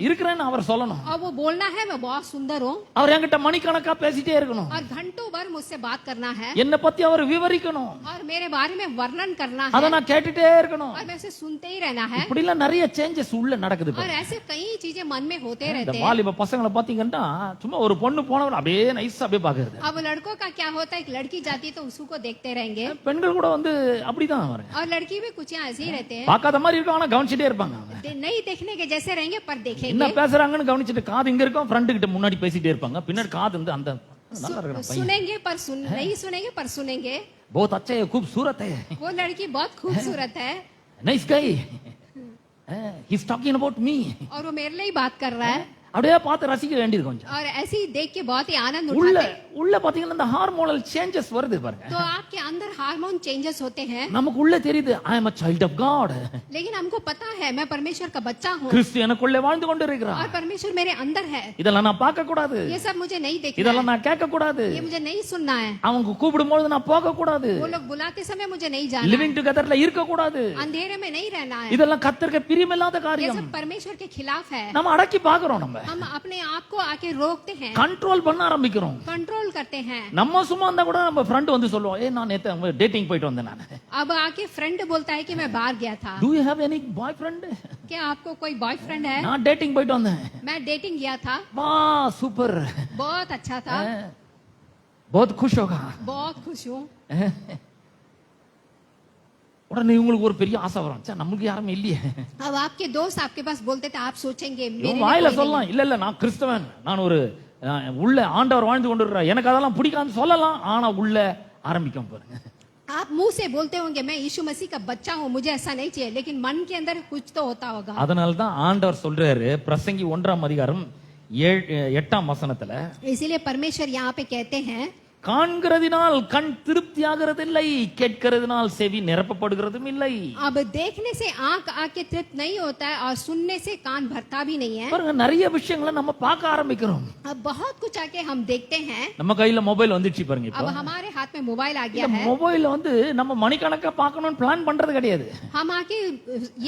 இருக்கிறேன்னு அவர் சொல்லணும். और वो बोलना है मैं बहुत सुंदर हूँ அவர் என்கிட்ட மணிக்கணக்கா பேசிட்டே இருக்கணும். और घंटों भर मुझसे बात करना है என்ன பத்தி அவர் விவரிக்கணும். और मेरे बारे में वर्णन करना அத है நான் கேட்டுட்டே இருக்கணும். और मैं उसे सुनते ही रहना है। இப்படி எல்லாம் நிறைய சேஞ்சஸ் உள்ள நடக்குது और ऐसे कई चीजें मन में होते இந்த रहते हैं। வாலிப பசங்களை பாத்தீங்கன்னா சும்மா ஒரு பொண்ணு போனவர் அப்படியே நைஸா அப்படியே பாக்குறது. अब लड़कों का क्या होता है, एक लड़की जाती है तो उसको देखते रहेंगे பெண்கள் கூட வந்து அப்படிதான் வராங்க. और लड़की भी कुछ यहाँ ऐसे ही रहते हैं। பார்க்காத மாதிரி இருக்கும், ஆனா கவனிச்சுட்டே இருப்பாங்க. नहीं देखने के जैसे रहेंगे पर என்ன देखेंगे। பேசுறாங்கன்னு கவனிச்சுட்டு காது இங்க இருக்கும், ஃப்ரண்ட் கிட்ட முன்னாடி பேசிட்டே இருப்பாங்க, பின்னாடி காது வந்து அந்த நல்லா இருக்கணும் பையன். सुनेंगे पर नहीं सुनेंगे पर सुनेंगे। बहुत अच्छा है, खूबसूरत है, वो लड़की बहुत खूबसूरत है nice guy, he is talking about me. और वो मेरे लिए ही बात कर रहा है அப்படியே பார்த்து ரசிக்க வேண்டியது கொஞ்சம். और ऐसे ही देख के बहुत ही आनंद உள்ள उठाते हैं। உள்ள பாத்தீங்கன்னா இந்த ஹார்மோனல் சேஞ்சஸ் வருது பாருங்க. तो आपके अंदर हार्मोन चेंजेस होते हैं। நமக்கு உள்ள தெரியுது ஐ அம் a child of God, लेकिन हमको पता है मैं परमेश्वर का बच्चा हूँ கிறிஸ்து எனக்குள்ளே வாழ்ந்து கொண்டிருக்கிறார். और परमेश्वर मेरे अंदर है। இதெல்லாம் நான் பார்க்க கூடாது, ये सब मुझे नहीं देखना இதெல்லாம் நான் கேட்க கூடாது, है, ये मुझे नहीं सुनना है। அவங்க கூப்பிடும்போது நான் போக கூடாது, वो लोग बुलाते समय मुझे नहीं जाना है, லிவிங் டுகெதர்ல இருக்க கூடாது. अंधेरे में नहीं रहना है। இதெல்லாம் கர்த்தருக்கு பிரியமில்லாத ये காரியம். सब परमेश्वर के खिलाफ है। நம்ம அடக்கி பாக்குறோம், நம்ம हम अपने आप को आके रोकते हैं, கண்ட்ரோல் பண்ண ஆரம்பிக்கிறோம். कंट्रोल करते हैं। நம்ம சும்மா இருந்தா கூட நம்ம ஃப்ரெண்ட் வந்து சொல்லுவோம், ஏய் நான் நேத்து டேட்டிங் போயிட்டு வந்தேன் நான். अब आके फ्रेंड बोलता है कि मैं बाहर गया था। To you have any bye friend? क्या आपको कोई बॉयफ्रेंड है? நான் டேட்டிங் போயிட்டு வந்தேன். मैं डेटिंग गया था, வா சூப்பர், बहुत अच्छा था, बहुत खुश होगा. बहुत खुश हूँ। உடனே இவங்களுக்கு ஒரு பெரிய ஆசை வரும், சே நமக்கு யாருமே இல்லையே. अब आपके दोस्त आपके पास बोलते थे, आप सोचेंगे मेरे இவன் लिए வாயில कोई சொல்லலாம், இல்ல இல்ல நான் கிறிஸ்தவன், நான் ஒரு உள்ள ஆண்டவர் வாழ்ந்து கொண்டிருக்கிறார், எனக்கு அதெல்லாம் பிடிக்காதுன்னு சொல்லலாம், ஆனா உள்ள ஆரம்பிக்கும் பாருங்க. नहीं। आप मुंह से बोलते होंगे मैं यीशु मसीह का बच्चा हूँ, मुझे ऐसा नहीं चाहिए, लेकिन मन के अंदर कुछ तो होता होगा। அதனால தான் ஆண்டவர் சொல்றாரு பிரசங்கி 1ஆம் அதிகாரம் 8ஆம் வசனத்துல, इसीलिए परमेश्वर यहाँ पे कहते हैं, காண்கிறதினால் கண் திருப்தி ஆகிறதில்லை, கேட்கிறதினால் செவி நிரப்பப்படுகிறதும் இல்லை. अब देखने से आंख आके तृप्त नहीं होता है और सुनने से कान भरता भी नहीं है। பாருங்க நிறைய விஷயங்களை நம்ம பார்க்க ஆரம்பிக்கிறோம். अब बहुत कुछ आके हम देखते हैं। நம்ம கையில மொபைல் வந்துச்சு பாருங்க. अब இப்போ हमारे हाथ में मोबाइल आ गया இந்த है। மொபைல்ல வந்து நம்ம மணிக்கணக்கா பார்க்கணும்னு பிளான் பண்றது கிடையாது. हम आके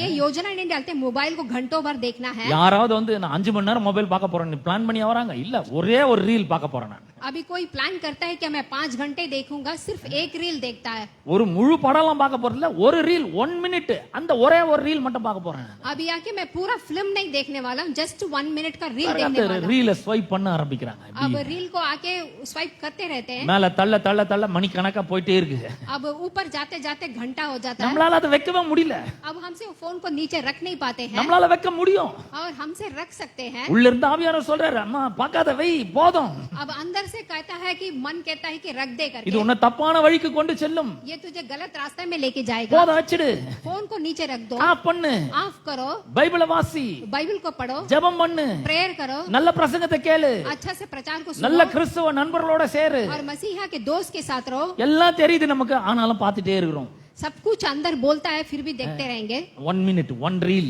ये योजना नहीं डालते मोबाइल को घंटों भर देखना है। யாராவது வந்து நான் 5 மணி நேரம் மொபைல் பார்க்க போறேன்னு பிளான் பண்ணி வராங்க, இல்ல ஒரே ஒரு ரீல் பார்க்க போறேன் நான். अभी कोई प्लान करता है कि मैं 5 घंटे देखूंगा, सिर्फ एक रील देखता है। ஒரு முழு படம்லாம் பார்க்க போறது இல்ல, ஒரு ரீல் 1 மினிட், அந்த ஒரே ஒரு ரீல் மட்டும் பார்க்க போறேன். अभी आके मैं पूरा फिल्म नहीं देखने वाला हूँ, जस्ट 1 मिनट का रील அந்த देखने वाला हूँ। ரீலை ஸ்வைப் பண்ண ஆரம்பிக்கிறாங்க. अब रील को आके स्वाइप करते रहते हैं। மேல தள்ள தள்ள தள்ள மணிக்கணக்கா போயிட்டே இருக்கு. अब ऊपर जाते जाते घंटा हो जाता है। நம்மளால அதை வைக்கவே முடியல. अब हमसे फोन को नीचे रख नहीं पाते हैं நம்மளால வைக்க முடியும். और हमसे रख सकते हैं। உள்ள இருந்து ஆவியானவர் சொல்றாரு, அம்மா பார்க்காத வை போதும். अब अंदर से से कहता है कि मन कहता है कि रख दे இது करके, உன்னை தப்பான வழிக்கு கொண்டு செல்லும். ये तुझे गलत रास्ते में लेके जाएगा. போத வச்சிடு, फोन को नीचे रख दो, ஆஃப் பண்ணு, ऑफ करो, பைபிளை வாசி, बाइबल को पढ़ो, ஜெபம் பண்ணு, प्रेयर करो, நல்ல பிரசங்கத்தை கேளு, अच्छा से प्रचार को நல்ல सुनो கிறிஸ்தவ நண்பர்களோட சேரு. और मसीहा के दोस्त के साथ रहो. எல்லாம் தெரியுது நமக்கு, ஆனாலும் பார்த்துட்டே இருக்கிறோம். सब कुछ अंदर बोलता है फिर भी देखते रहेंगे. 1 minute 1 reel,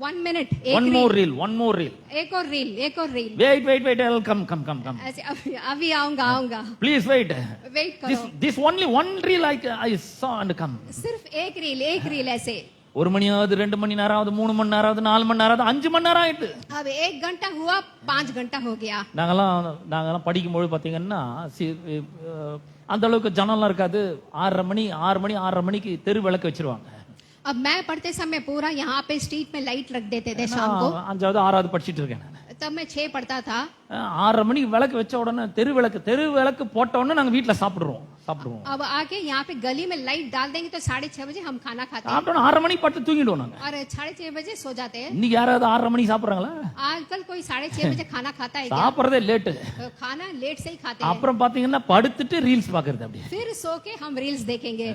1 minute, one more reel, one more reel. एक और रील, एक और रील. Wait, I'll come. ऐसे अभी आऊंगा. Please wait. वेट This करो. only one reel I saw and come. सिर्फ एक रील ऐसे. 1 மணியாவது 2 மணி நேரமாவது 3 மணி நேரமாவது 4 மணி நேரமாவது 5 மணி நேரம் ஆயிட்டு. अब 1 घंटा हुआ, 5 घंटा हो गया. நாங்கெல்லாம் படிக்கும்போது பாத்தீங்கன்னா அந்த அளவுக்கு ஜனம்லாம் இருக்காது. 6 மணிக்கு தெரு விளக்கு வச்சிருவாங்க. अब मैं पढ़ते समय पूरा यहाँ पे स्ट्रीट में लाइट रख देते थे शाम को. 5வது 6வது படிச்சிட்டு இருக்கேன் நான். तब मैं 6 पढ़ता था. 6 மணிக்கு விளக்கு வச்ச உடனே தெரு விளக்கு போட்ட உடனே நாங்க வீட்ல சாப்பிடுறோம். अब आके यहाँ पे गली में लाइट डाल देंगे तो 6:30 बजे हम खाना खाते हैं சாப்பிட்டோம் 6 மணிக்கு படுத்து தூங்கிடுவோம் நாங்க. और 6:30 बजे सो जाते हैं. இன்னைக்கு யாராவது 6 மணிக்கு சாப்பிடுறாங்களா? आजकल कोई 6:30 बजे खाना खाता है क्या? சாப்பிடுறதே லேட். खाना लेट से ही खाते हैं. அப்புறம் பாத்தீங்கன்னா படுத்துட்டு ரீல்ஸ் பாக்குறது அப்படியே. फिर सो के हम रील्स देखेंगे.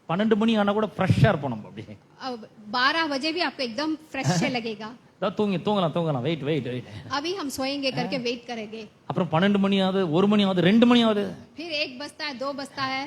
12 மணி ஆனா கூட ஃப்ரெஷ்ஷா இருப்போம் நம்ம அப்படியே. अब 12 बजे भी आपको एकदम फ्रेश से लगेगा. தூங்கலாம் வெயிட். अभी हम सोएंगे करके वेट करेंगे. அப்புறம் 12 மணி ஆகுது, 1 மணி ஆகுது, 2 மணி ஆகுது. फिर 1 बजता है, 2 बजता है.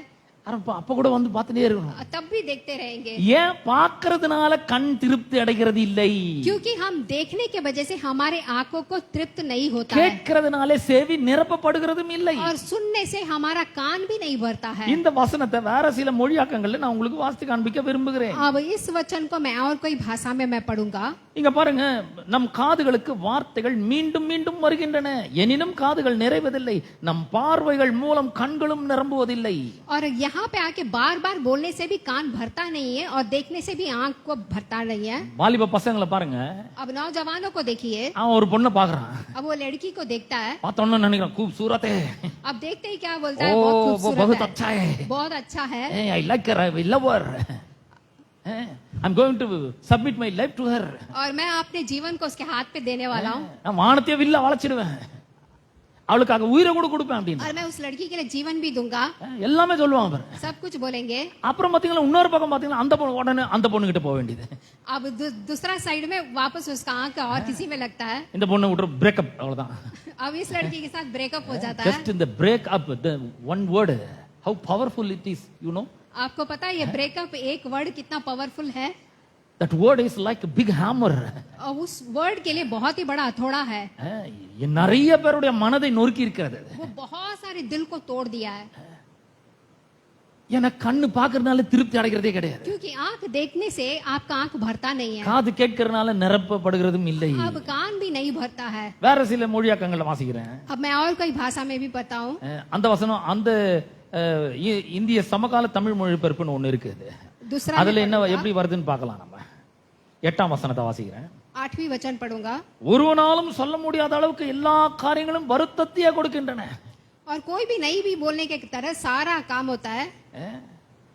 அப்ப கூட வந்து பார்த்துட்டே இருக்கணும். तब भी देखते रहेंगे. ஏன் பார்க்கிறதுனால கண் திருப்தி அடைகிறது இல்லை? क्योंकि हम देखने के वजह से हमारे आंखों को तृप्त नहीं होता है கேட்கிறதுனால செவி நிரப்பப்படுகிறதும் இல்லை. और सुनने से हमारा कान भी नहीं भरता है. இந்த வசனத்தை வேற சில மொழியாக்கங்கள்ல நான் உங்களுக்கு வாசித்து காண்பிக்க விரும்புகிறேன். अब इस वचन को मैं और कोई भाषा में मैं पढ़ूंगा. இங்க பாருங்க, நம் காதுகளுக்கு வார்த்தைகள் மீண்டும் மீண்டும் வருகின்றன, எனினும் காதுகள் நிறைவதில்லை. நம் பார்வைகள் மூலம் கண்களும் நிரம்புவதில்லை. और यहाँ पे आके बार बार बोलने से भी कान भरता नहीं है और देखने से भी आंख को भरता नहीं है. வாலிப பசங்களை பாருங்க, अब नौजवानों को देखिए. அவன் ஒரு பொண்ணை பாக்குறான். अब वो लड़की को देखता है. பார்த்தோன்னு நினைக்கிறான் खूबसूरत है. अब देखते ही क्या बोलता है? ओ, बहुत वो खूबसूरत बहुत है, अच्छा है, बहुत अच्छा है. I like her, I love her, I'm going to submit my life to her. और मैं अपने जीवन को उसके हाथ पे देने वाला हूँ நான் வானத்தையே வில்ல வளைச்சிடுவேன், அவளுக்காக உயிரை கூட கொடுப்பேன் அப்படின்னு और मैं उस लड़की के लिए जीवन भी दूंगा. எல்லாமே சொல்லுவான் பாரு. सब कुछ बोलेंगे. அப்புறம் பாத்தீங்களா இன்னொரு பக்கம் பாத்தீங்கன்னா அந்த பொண்ணு உடனே அந்த பொண்ணு கிட்ட போக வேண்டியது. अब दूसरा साइड में वापस उसका आंख और किसी में लगता है. இந்த பொண்ணு விட்டு பிரேக்கப், அவ்வளவுதான். अब इस लड़की के साथ ब्रेकअप हो जाता Just है. in the break up, the one word, how powerful it is, you know. आपको पता है ये ब्रेकअप एक वर्ड कितना पावरफुल है? That word is like a big hammer. और उस वर्ड के लिए बहुत ही बड़ा हथौड़ा है. நிறைய பேருடைய மனதை நொறுக்கி இருக்கிறது. वो बहुत सारे दिल को तोड़ दिया है. ஏன்னா கண்ணு பாக்குறதுனால திருப்தி அடைகிறதே கிடையாது. क्योंकि आंख देखने से आपका आंख भरता नहीं है. காது கேட்கறதுனால நிரப்பப்படுகிறதும் இல்லை. अब कान भी नहीं भरता है. வேற சில மொழியாக்கங்களை வாசிக்கிறேன். अब मैं और कोई भाषा में भी बताऊं. அந்த வசனம் அந்த இந்திய சமகால தமிழ் மொழிபெயர்ப்புன்னு ஒண்ணு இருக்குது. दूसरा அதுல என்ன எப்படி வருதுன்னு பார்க்கலாம். நம்ம 8ஆம் வசனத்தை வாசிக்கிறேன். 8वीं वचन पढ़ूंगा. ஒருவனாலும் சொல்ல முடியாத அளவுக்கு எல்லா காரியங்களும் வருத்தத்தையே கொடுக்கின்றன. और कोई भी नहीं भी बोलने के तरह सारा काम होता है.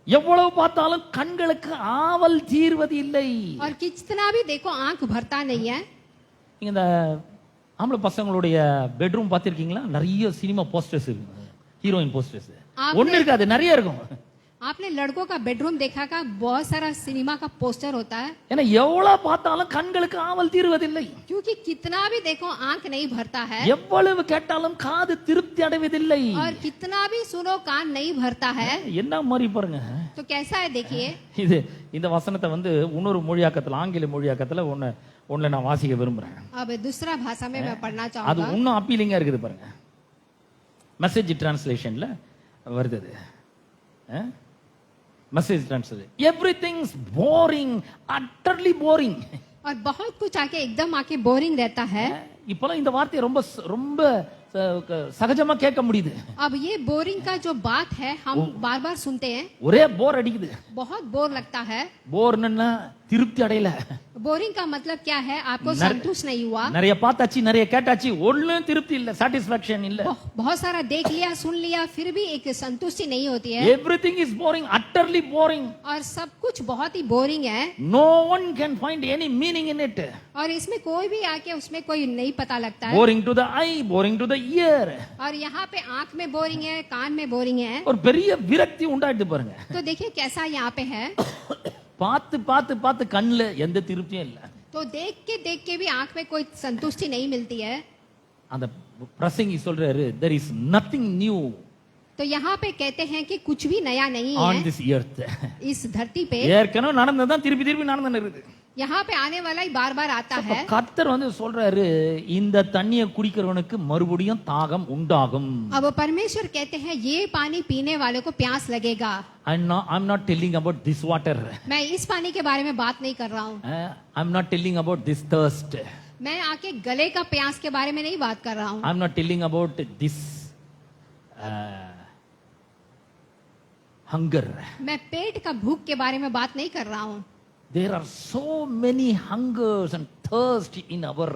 எவ்வளவு பார்த்தாலும் கண்களுக்கு ஆவல் தீர்வது இல்லை. और कितना भी देखो आंख भरता नहीं है. இந்த ஆம்பளை பசங்களுடைய பெட்ரூம் பார்த்திருக்கீங்களா? நிறைய சினிமா போஸ்டர்ஸ் இருக்கு, ஹீரோயின் போஸ்டர்ஸ். ஒண்ணு இருக்காது, நிறைய இருக்கும். आपने लड़कों का बेडरूम देखा का? बहुत सारा सिनेमा का पोस्टर होता है. ஏன்னா எவ்வளவு பார்த்தாலும் கண்களுக்கு ஆவல் தீர்வதில்லை. क्योंकि कितना भी देखो आंख नहीं भरता है. எவ்வளவு கேட்டாலும் காது திருப்தி அடைவதில்லை. और कितना भी सुनो कान नहीं भरता है. என்ன மாதிரி பாருங்க. तो कैसा है देखिए. இது இந்த வசனத்தை வந்து இன்னொரு மொழியாக்கத்துல, ஆங்கில மொழியாக்கத்துல ஒண்ணு நான் வாசிக்க விரும்புறேன். अब दूसरा भाषा में मैं पढ़ना அது चाहूंगा. இன்னும் அப்பீலிங்கா இருக்குது பாருங்க. மெசேஜ் டிரான்ஸ்லேஷன்ல வருது. Message translation, everything's boring, utterly boring. और बहुत कुछ आके एकदम आके बोरिंग रहता है. இப்போலாம் இந்த வார்த்தையை ரொம்ப ரொம்ப சகஜமா கேட்க முடியுது. अब ये बोरिंग का जो बात है हम बार बार सुनते हैं. ஒரே போர் அடிக்குது. बहुत बोर लगता है. போர்னா திருப்தி அடையல. बोरिंग का मतलब क्या है? आपको संतुष्ट नहीं हुआ, நிறைய பார்த்தாச்சு, நிறைய கேட்டாச்சு, ஒண்ணும் திருப்தி இல்ல, சாட்டிஸ்பாக்சன் இல்ல. बहुत सारा देख लिया, सुन लिया, फिर भी एक संतुष्टि नहीं होती है Everything is boring, utterly boring. और सब कुछ बहुत ही बोरिंग है No one can find any meaning in it. और इसमें कोई भी आके उसमें कोई नहीं पता लगता है Boring to the eye, boring to the ear. और यहाँ पे आंख में बोरिंग है, कान में बोरिंग है। ஒரு பெரிய விரக்தி உண்டாயிட்டு பாருங்க. तो देखिए कैसा यहाँ पे है, பார்த்து பார்த்து பார்த்து கண்ணுல எந்த திருப்தியும் இல்ல. तो देख के भी आंख में कोई संतुष्टि नहीं मिलती है। அந்த பிரசங்கி சொல்றாரு, there is nothing new तो यहाँ पे कहते हैं कि कुछ भी नया नहीं on है this earth. इस धरती पे, ஏற்கனவே நடந்ததான் திருப்பி திருப்பி நடந்துன்னு இருக்குது. यहाँ पे आने वाला ही बार बार आता है। கர்த்தர் வந்து சொல்றாரு, இந்த தண்ணியை குடிக்கிறவனுக்கு மறுபடியும் தாகம் உண்டாகும். अब परमेश्वर कहते हैं ये पानी पीने वाले को प्यास लगेगा। I'm not telling about this water. मैं इस पानी के बारे में बात नहीं कर रहा हूँ, I'm not telling about this thirst. मैं आके गले का प्यास के बारे में नहीं बात कर रहा हूँ, I'm not telling about this hunger. मैं पेट का भूख के बारे में बात नहीं कर रहा हूँ। There are so many hungers and thirst in our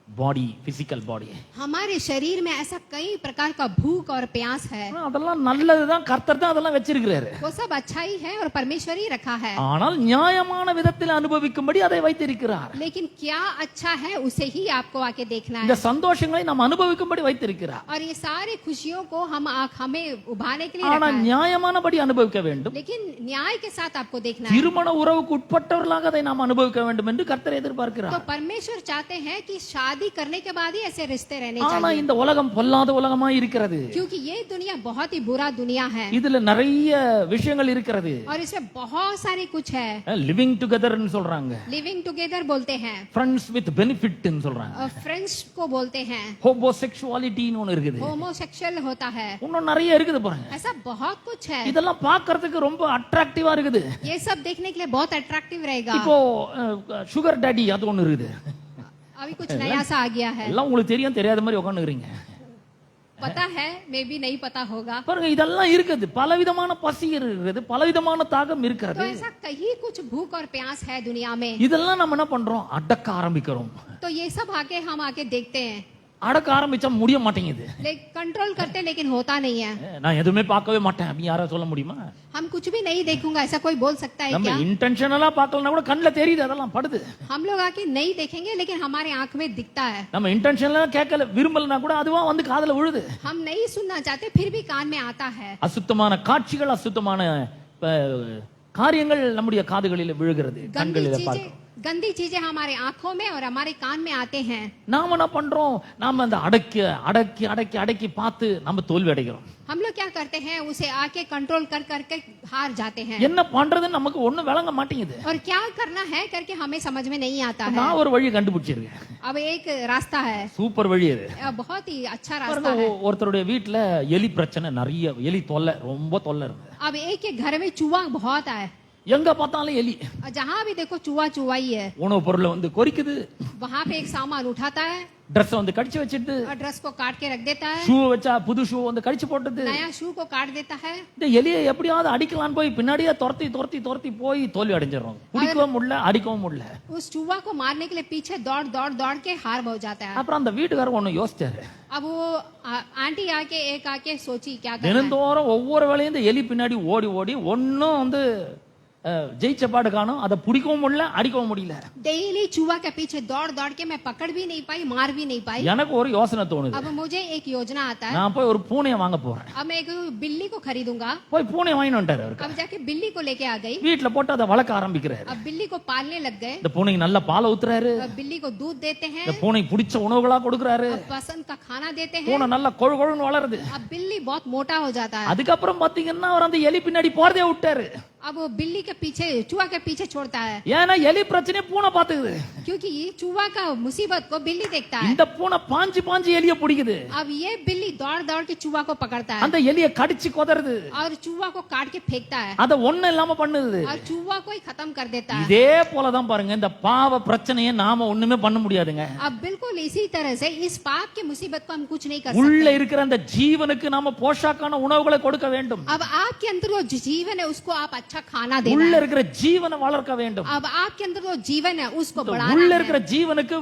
body, physical body. हमारे शरीर में ऐसा कई प्रकार का भूख और प्यास है, அதெல்லாம் நல்லதுதான், கர்த்தர் தான் அதெல்லாம் வச்சிருக்கிறாரு. वो सब अच्छा ही है और परमेश्वर ही रखा है, ஆனால் நியாயமான விதத்தில் அனுபவிக்கும்படி அதை வைத்திருக்கிறார். लेकिन क्या अच्छा है उसे ही आपको आके देखना இந்த है சந்தோஷங்களை நாம் அனுபவிக்கும்படி வைத்திருக்கிறார். और ये सारी खुशियों को हमें उभारने के लिए ஆனா रखा है, நியாயமானபடி அனுபவிக்க வேண்டும். लेकिन न्याय के साथ आपको देखना है। திருமண உறவுக்கு உட்பட்டவர்களாக அதை நாம் அனுபவிக்க வேண்டும் என்று கர்த்தர் எதிர்பார்க்கிறார். तो परमेश्वर चाहते हैं कि शादी करने के बाद ही ऐसे रिश्ते रहने ஆனா चाहिए, இந்த உலகம் பொல்லாத உலகமா இருக்கிறது. क्योंकि ये दुनिया बहुत ही बुरा दुनिया है இதுல நிறைய விஷயங்கள் இருக்கிறது. और इसमें बहुत सारी कुछ है। லிவிங் டுகெதர்னு சொல்றாங்க, लिविंग टुगेदर बोलते हैं ஃப்ரெண்ட்ஸ் வித் பெனிஃபிட்னு சொல்றாங்க, और फ्रेंड्स को बोलते हैं, ஹோமோசெக்சுவாலிட்டின்னு ஒன்னு இருக்குது, होमोसेक्सुअल होता है, இன்னும் நிறைய இருக்குது பாருங்க. ऐसा बहुत कुछ है। இதெல்லாம் பார்க்கிறதுக்கு ரொம்ப அட்ராக்டிவா இருக்குது. ये सब देखने के लिए बहुत अट्रैक्टिव रहेगा। இப்போ சுகர் டாடி அது ஒன்னு இருக்குது. अभी कुछ नया सा आ गया है, எல்லாம் உங்களுக்கு தெரியும், தெரியாத மாதிரி உட்காந்துக்கிறீங்க पता है मे भी नहीं पता होगा। பாருங்க. இதெல்லாம் இருக்குது, பலவிதமான பசி இருக்குது, பலவிதமான தாகம் तो இருக்கிறது. ऐसा कहीं कुछ भूख और प्यास है दुनिया में, இதெல்லாம் நம்ம என்ன பண்றோம், அடக்க ஆரம்பிக்கிறோம். तो ये सब हम आके देखते हैं, அடக்க ஆரம்பிச்சா முடிய மாட்டேங்குது. लेकिन कंट्रोल करते लेकिन होता नहीं है। நான் எதுவுமே பார்க்கவே மாட்டேன் அப்படி யாரா சொல்ல முடியுமா? हम कुछ भी नहीं देखूंगा ऐसा कोई बोल सकता है நம்ம क्या? இன்டென்ஷனலா பார்க்கலனா கூட கண்ணுல தெரியுது, அதெல்லாம் படுது. हम लोग आके नहीं देखेंगे लेकिन हमारे आंख में दिखता है। நம்ம இன்டென்ஷனலா கேட்கல விரும்பலனா கூட அதுவா வந்து காதுல விழுது. हम नहीं सुनना चाहते फिर भी कान में आता है। அசுத்தமான காட்சிகள், அசுத்தமான காரியங்கள் நம்முடைய காதுகளில் விழுகிறது, கண்களில் பார்க்கிறோம். गंदी चीजें हमारे आंखों में और हमारे कान में आते हैं। நாம என்ன பண்றோம், நாம அந்த அடக்கி அடக்கி அடக்கி அடக்கி பார்த்து நம்ம தோல்வி அடைகிறோம். हम लोग क्या करते हैं, उसे आके कंट्रोल कर करके हार जाते हैं। என்ன பண்றதுன்னு நமக்கு ஒண்ணு விளங்க மாட்டேங்குது. और क्या करना है करके हमें समझ में नहीं आता है। நான் ஒரு வழி கண்டுபிடிச்சிருக்கேன். अब एक रास्ता है, சூப்பர் வழி அது. बहुत ही अच्छा रास्ता பாருங்க, है। ஒருத்தருடைய வீட்டுல எலி பிரச்சனை, நிறைய எலி தொல்லை, ரொம்ப தொல்லை இருக்கு. अब एक के घर में चूहा बहुत है, எங்க பார்த்தாலும் எலி. जहाँ भी देखो चूहा चूहा ही है। உணவு பொருளை வந்து கொறிக்குது, वहाँ पे एक सामान उठाता है, ட்ரெஸ் வந்து கடிச்சு வச்சிட்டு, और ड्रेस को काट के रख देता है, ஷூ வச்சா புது ஷூ வந்து கடிச்சு போட்டது. नया शू को काट देता है। இந்த எலியை எப்படியாவது அடிக்கலான்னு போய் பின்னாடியே துரத்தி துரத்தி துரத்தி போய் தோல்வி அடைஞ்சிடறோம். பிடிக்கவும் முடியல, அடிக்கவும் முடியல. उस चूहा को मारने के लिए पीछे दौड़ दौड़ दौड़ के हार हो जाता है। அப்புறம் அந்த வீட்டுக்காரர் ஒண்ணு யோசிச்சாரு. अब वो आंटी आके एक आके सोची क्या करना है। தினந்தோறும் ஒவ்வொரு வேளையும் இந்த எலி பின்னாடி ஓடி ஓடி ஒன்னும் வந்து ஜெயிச்ச பாடு காணும், அதை பிடிக்கவும் முடியல, அடிக்கவும் முடியல. डेली चूहा के पीछे दौड़ दौड़ के मैं पकड़ भी नहीं पाई, मार भी नहीं पाई। எனக்கு ஒரு யோசனை தோணுது. अब मुझे एक योजना आता है, நான் போய் ஒரு பூனையை வாங்க போறேன். अब मैं एक बिल्ली को खरीदूंगा। போய் பூனையை வாங்கிட்டு வந்துட்டாரு அவருக்கு. अब जाके बिल्ली को लेके आ गई, வீட்டுல போட்டு அதை வளர்க்க ஆரம்பிக்கிறாரு. अब बिल्ली को पालने लग गए। இந்த பூனைக்கு நல்ல பாலை ஊத்துறாரு, अब बिल्ली को दूध देते हैं, இந்த பூனை பிடிச்ச உணவுகளா கொடுக்கறாரு. अब पसंद का खाना देते हैं। பூனை நல்ல கொழு கொழுன்னு வளருது. अब बिल्ली बहुत मोटा हो जाता है। அதுக்கப்புறம் பாத்தீங்கன்னா அவர் அந்த எலி பின்னாடி போறதே விட்டாரு. अब वो बिल्ली के पीछे चूहा के पीछे छोड़ता है, ஏன்னா எலி பிரச்சனை பூனை பாத்துக்குது. क्योंकि ये चूहा का मुसीबत को बिल्ली देखता है। இந்த பூனை பாஞ்சு பாஞ்சு எலிய பிடிக்குது. अब ये बिल्ली दौड़ दौड़ के चूहा को पकड़ता है அந்த எலிய கடிச்சு கொதறுது, और चूहा को काट के फेंकता है அத ஒண்ணு இல்லாம பண்ணுது. और चूहा को ही खत्म कर देता है। இதே போலதான் பாருங்க, இந்த பாவ பிரச்சனையை நாம ஒண்ணுமே பண்ண முடியாதுங்க. अब बिल्कुल इसी तरह से इस पाप की मुसीबत को हम कुछ नहीं कर உள்ள सकते। இருக்கிற அந்த ஜீவனுக்கு நாம போஷாக்கான உணவுகளை கொடுக்க வேண்டும். अब आपके अंदर वो जीवन है उसको आप अच्छा अच्छा खाना देना உள்ள है। இருக்கிற ஜீவனை வளர்க்க வேண்டும். अब आपके अंदर जो जीवन है उसको உள்ள बढ़ाना இருக்கிற है। ஜீவனுக்கு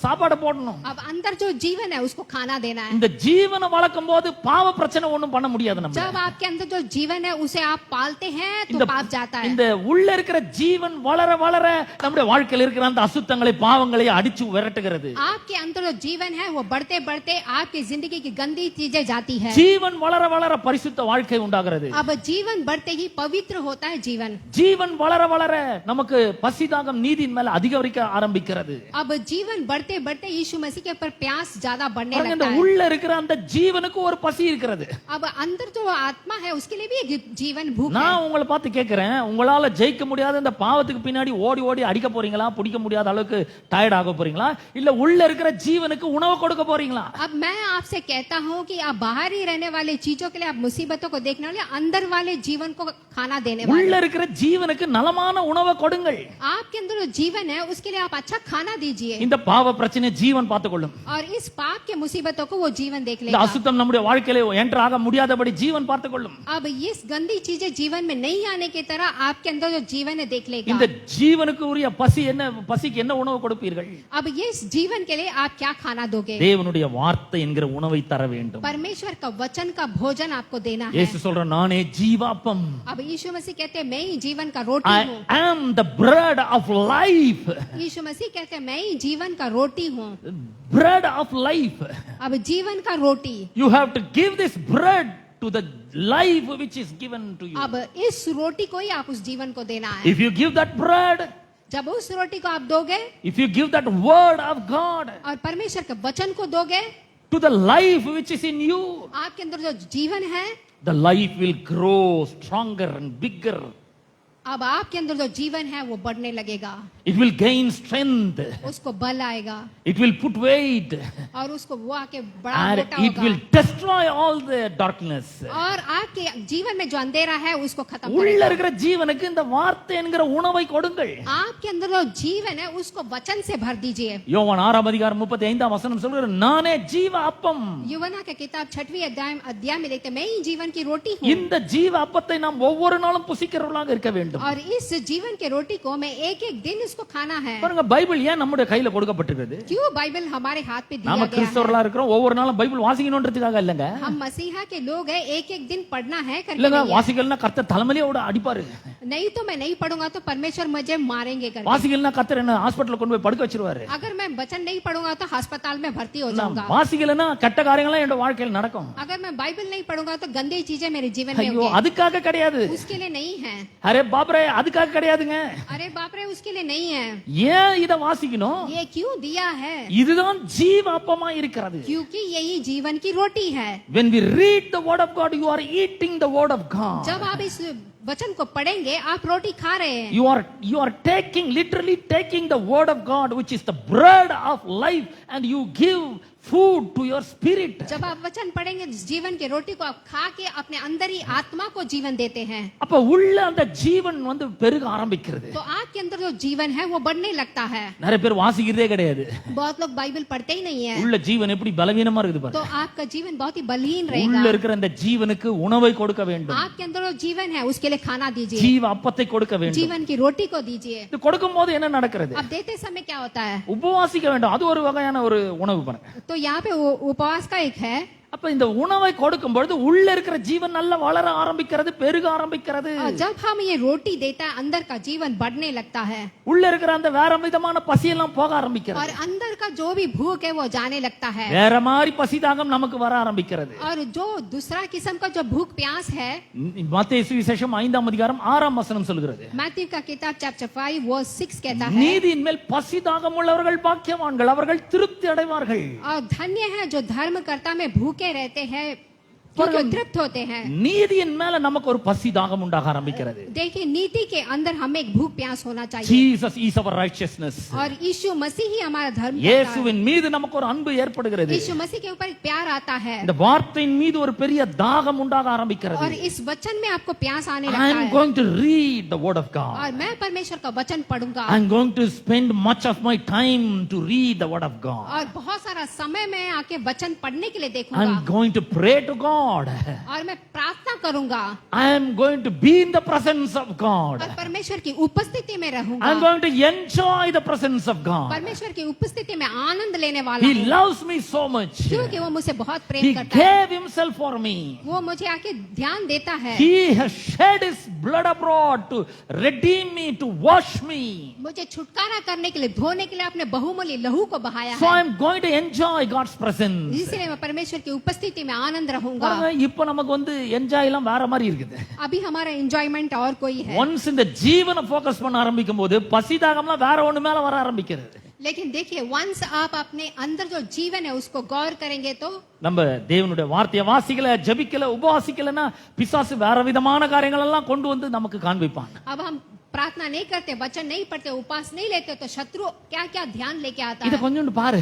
சாப்பாடு போடணும். अब अंदर जो जीवन है उसको खाना देना है। இந்த ஜீவனை வளர்க்கும் போது பாவ பிரச்சனை ஒண்ணும் பண்ண முடியாது நம்ம. जब आपके अंदर जो जीवन है उसे आप पालते हैं तो இந்த पाप जाता है। இந்த உள்ள இருக்கிற ஜீவன் வளர வளர நம்முடைய வாழ்க்கையில் இருக்கிற அந்த அசுத்தங்களை பாவங்களை அடிச்சு விரட்டுகிறது. आपके अंदर जो जीवन है वो बढ़ते बढ़ते आपकी जिंदगी की गंदी चीजें जाती है। ஜீவன் வளர வளர பரிசுத்த வாழ்க்கை உண்டாகிறது. अब जीवन बढ़ते ही पवित्र होता है जीवन। ஜீவன் வளர வளர நமக்கு பசிதாகம் நீதியின் மேல அதிகரிக்க ஆரம்பிக்கிறது. अब जीवन बढ़ते बढ़ते यीशु मसीह के ऊपर प्यास ज्यादा बढ़ने பாருங்க, लगता இந்த है। உள்ள இருக்கிற அந்த ஜீவனுக்கு ஒரு பசி இருக்கிறது. अब अंदर जो आत्मा है उसके लिए भी एक जीवन भूख है। நான் உங்களை பார்த்து கேட்கிறேன், உங்களால ஜெயிக்க முடியாத இந்த பாவத்துக்கு பின்னாடி ஓடி ஓடி அடிக்க போறீங்களா, பிடிக்க முடியாத அளவுக்கு டயர்ட் ஆக போறீங்களா, இல்ல உள்ள இருக்கிற ஜீவனுக்கு உணவு கொடுக்க போறீங்களா? अब मैं आपसे कहता हूँ कि आप बाहर ही रहने वाले चीजों के लिए आप मुसीबतों को देखने वाले, अंदर वाले जीवन को खाना देने உள்ள वाले। இருக்கிற ஜீவனுக்கு நலமான உணவை கொடுங்கள். आपके अंदर जो जीवन है उसके लिए आप अच्छा खाना दीजिए இந்த பாவ பிரச்சனை ஜீவன் பார்த்துக்கொள்ளும். और इस पाप के मुसीबतों को वो जीवन देख இந்த लेगा। அசுத்தம் நம்முடைய வாழ்க்கையில என்டர் ஆக முடியாதபடி ஜீவன் பார்த்துக்கொள்ளும். अब इस गंदी चीजें जीवन में नहीं आने की तरह आपके अंदर जो जीवन है देख लेगा। இந்த ஜீவனுக்கு உரிய பசி என்ன, பசிக்கு என்ன உணவு கொடுப்பீர்கள்? अब ये इस जीवन के लिए आप क्या खाना दोगे? தேவனுடைய வார்த்தை என்கிற உணவை தர வேண்டும். परमेश्वर का वचन का भोजन आपको देना है। இயேசு சொல்ற, நானே ஜீவாப்பம். अब यीशु मसीह कहते हैं मैं ही जीवन का रोटी I हूँ। am the bread of life. यीशु मसीह कहते हैं मैं ही जीवन का रोटी हूँ। Bread of life. अब जीवन का रोटी, You have to give this bread to the life which is given to you. अब इस रोटी को ही आप उस जीवन को देना है। If you give that bread, जब उस रोटी को आप दोगे if you give that word of God और परमेश्वर के वचन को दोगे, to the life which is in you, आपके अंदर जो जीवन है, the life will grow stronger and bigger. अब आपके अंदर जो जीवन है वो बढ़ने लगेगा, It will gain strength. उसको बल आएगा It will put weight. और उसको वो आके बड़ा And मोटा it will होगा destroy all the darkness. और आपके जीवन में जो अंधेरा है उसको खत्म உள்ள करेगा। இருக்கிற ஜீவனுக்கு இந்த வார்த்தை என்கிற உணவை கொடுங்கள். आपके अंदर जो जीवन है उसको वचन से भर दीजिए। யோவான் 6:35 சொல்றாரு, நானே ஜீவ அப்பம். यूवना के किताब 6वीं अध्याय में देखते हैं, मैं ही जीवन की रोटी हूँ இந்த ஜீவ அப்பத்தை நாம் ஒவ்வொரு நாளும் புசிக்கிறவர்களாக இருக்க வேண்டும். और इस जीवन के रोटी को मैं एक एक दिन इसको खाना है। பாருங்க, பைபிள் ஏன் நம்முடைய கையில கொடுக்கப்பட்டிருக்குது? क्यों बाइबल हमारे हाथ पे दिया நாம गया है? கிறிஸ்தவர்களா இருக்கிறோம், ஒவ்வொரு நாளும் பைபிள் வாசிக்கணும்ன்றதுக்காக இல்லங்க. हम मसीहा के लोग हैं, एक एक दिन पढ़ना है करके இல்லங்க, नहीं है। வாசிக்கலனா கர்த்தர் தலைமையில அடிப்பாரு. नहीं तो मैं नहीं पढ़ूंगा तो परमेश्वर मुझे मारेंगे करके। வாசிக்கலனா கர்த்தர் என்ன ஹாஸ்பிடல்ல கொண்டு போய் படுக்க வச்சிருவாரு. अगर मैं वचन नहीं पढ़ूंगा तो अस्पताल में भर्ती हो நான் जाऊंगा। வாசிக்கலனா கெட்ட காரியங்கள்லாம் என்னோட வாழ்க்கையில் நடக்கும். अगर मैं बाइबल नहीं पढ़ूंगा तो गंदी चीजें मेरे जीवन में ஐயோ, होंगी। அதுக்காக கிடையாது. उसके लिए नहीं है। அரே பாப்ரே, அதுக்காக கிடையாதுங்க. अरे बाप रे, उसके लिए नहीं है। ஏன் இத வாசிக்கணும்? ये क्यों दिया है? இதுதான் ஜீவ அப்பமா இருக்கிறது. क्योंकि यही जीवन की रोटी है। When we read the word of God, you are eating the word of God. जब आप इस वचन को पढ़ेंगे आप रोटी खा रहे हैं। You are literally taking the word of God, which is the bread of life, and you give food to your spirit. जब आप वचन पढ़ेंगे जीवन की रोटी को आप खा के अपने अंदर ही आत्मा को जीवन देते हैं, அப்ப உள்ள அந்த ஜீவன் வந்து பெருக ஆரம்பிக்கிறது. तो आपके अंदर जो जीवन है वो बढ़ने लगता है। நிறைய பேர் வாசிக்கிறதே கிடையாது. बहुत लोग बाइबल पढ़ते ही नहीं है, உள்ள ஜீவன் எப்படி பலவீனமா இருக்குது तो பாருங்க. आपका जीवन बहुत ही बलहीन உள்ள रहेगा। இருக்கிற அந்த ஜீவனுக்கு உணவை கொடுக்க வேண்டும். आपके अंदर जो जीवन है उसके लिए खाना दीजिए, ஜீவ அப்பத்தை கொடுக்க வேண்டும். जीवन की रोटी को दीजिए। இது கொடுக்கும்போது என்ன நடக்கிறது? अब देते समय क्या होता है? உபவாசிக்க வேண்டும். அது ஒரு வகையான ஒரு உணவு பாருங்க. तो यहाँ पे उपवास का एक है। அப்ப இந்த உணவை கொடுக்கும் பொழுது உள்ள இருக்கிற ஜீவன் நல்லா வளர ஆரம்பிக்கிறது, பெருக ஆரம்பிக்கிறது. और जब हम ये रोटी देता है अंदर का जीवन बढ़ने लगता है உள்ள இருக்கிற அந்த வேற விதமான பசியெல்லாம் போக और ஆரம்பிக்கிறது. अंदर का जो भी भूख है वो जाने लगता है வேற மாதிரி பசிதாகம் நமக்கு வர ஆரம்பிக்கிறது. और जो दूसरा किस्म का जो भूख प्यास है, மத்தேயு சுவிசேஷம் 5:6 சொல்கிறது, मैथ्यू का किताब चैप्टर 5 वर्स 6 कहता है, நீதியின் மேல் பசிதாகம் உள்ளவர்கள் பாக்கியவான்கள், அவர்கள் திருப்தி அடைவார்கள். और धन्य है जो धर्म कर्ता में भूखे रहते हैं क्योंकि तृप्त होते हैं। நீதியின் மேல நமக்கு ஒரு பசிதாகம் உண்டாக ஆரம்பிக்கிறது. देखिए नीति के अंदर हमें एक भूख प्यास होना चाहिए Jesus is our righteousness. और यीशु मसीह ही हमारा धर्म करता है। இயேசுவின் மீது நமக்கு ஒரு அன்பு ஏற்படுகிறது. यीशु मसीह के ऊपर एक प्यार आता है இந்த வார்த்தையின் மீது ஒரு பெரிய தாகம் உண்டாக और ஆரம்பிக்கிறது. इस वचन में आपको प्यास आने I लगता am है going to read the word of God. और मैं परमेश्वर का वचन पढ़ूंगा I am going to spend much of my time to read the word of God. और बहुत सारा समय मैं आके वचन पढ़ने के लिए I देखूंगा am going to pray to God. God. और मैं प्रार्थना करूंगा I am going to be in the presence of God. और परमेश्वर की उपस्थिति में I am रहूंगा going to enjoy the presence of God. परमेश्वर की उपस्थिति में आनंद लेने वाला He हूँ loves me so much. क्योंकि वो मुझे बहुत He प्रेम करता है gave himself for me. वो मुझे आके ध्यान देता है He has shed his blood abroad to redeem me, to wash me. मुझे छुटकारा करने के लिए धोने के लिए अपने बहुमूल्य लहू को बहाया So I है am going to enjoy God's presence. इसलिए मैं परमेश्वर की उपस्थिति में आनंद रहूंगा பாருங்க, இப்ப நமக்கு என்ஜாய் எல்லாம் வேற மாதிரி இருக்குது. अभी हमारा एंजॉयमेंट और कोई है ஒன்ஸ் இந்த ஜீவனை ஃபோக்கஸ் பண்ண ஆரம்பிக்கும் போது பசி தாகம்லாம் வேற ஒண்ணு மேல வர ஆரம்பிக்கிறது. लेकिन देखिए वंस आप अपने अंदर जो जीवन है उसको गौर करेंगे तो நம்ம தேவனுடைய வார்த்தையை வாசிக்கல, ஜெபிக்கல, உபவாசிக்கலன்னா பிசாசு வேற விதமான காரியங்கள் எல்லாம் கொண்டு வந்து நமக்கு காண்பிப்பான். अब हम प्रार्थना नहीं करते वचन नहीं पढ़ते उपास नहीं लेते तो शत्रु क्या क्या ध्यान लेके आता இத है கொஞ்சோண்டு பாரு.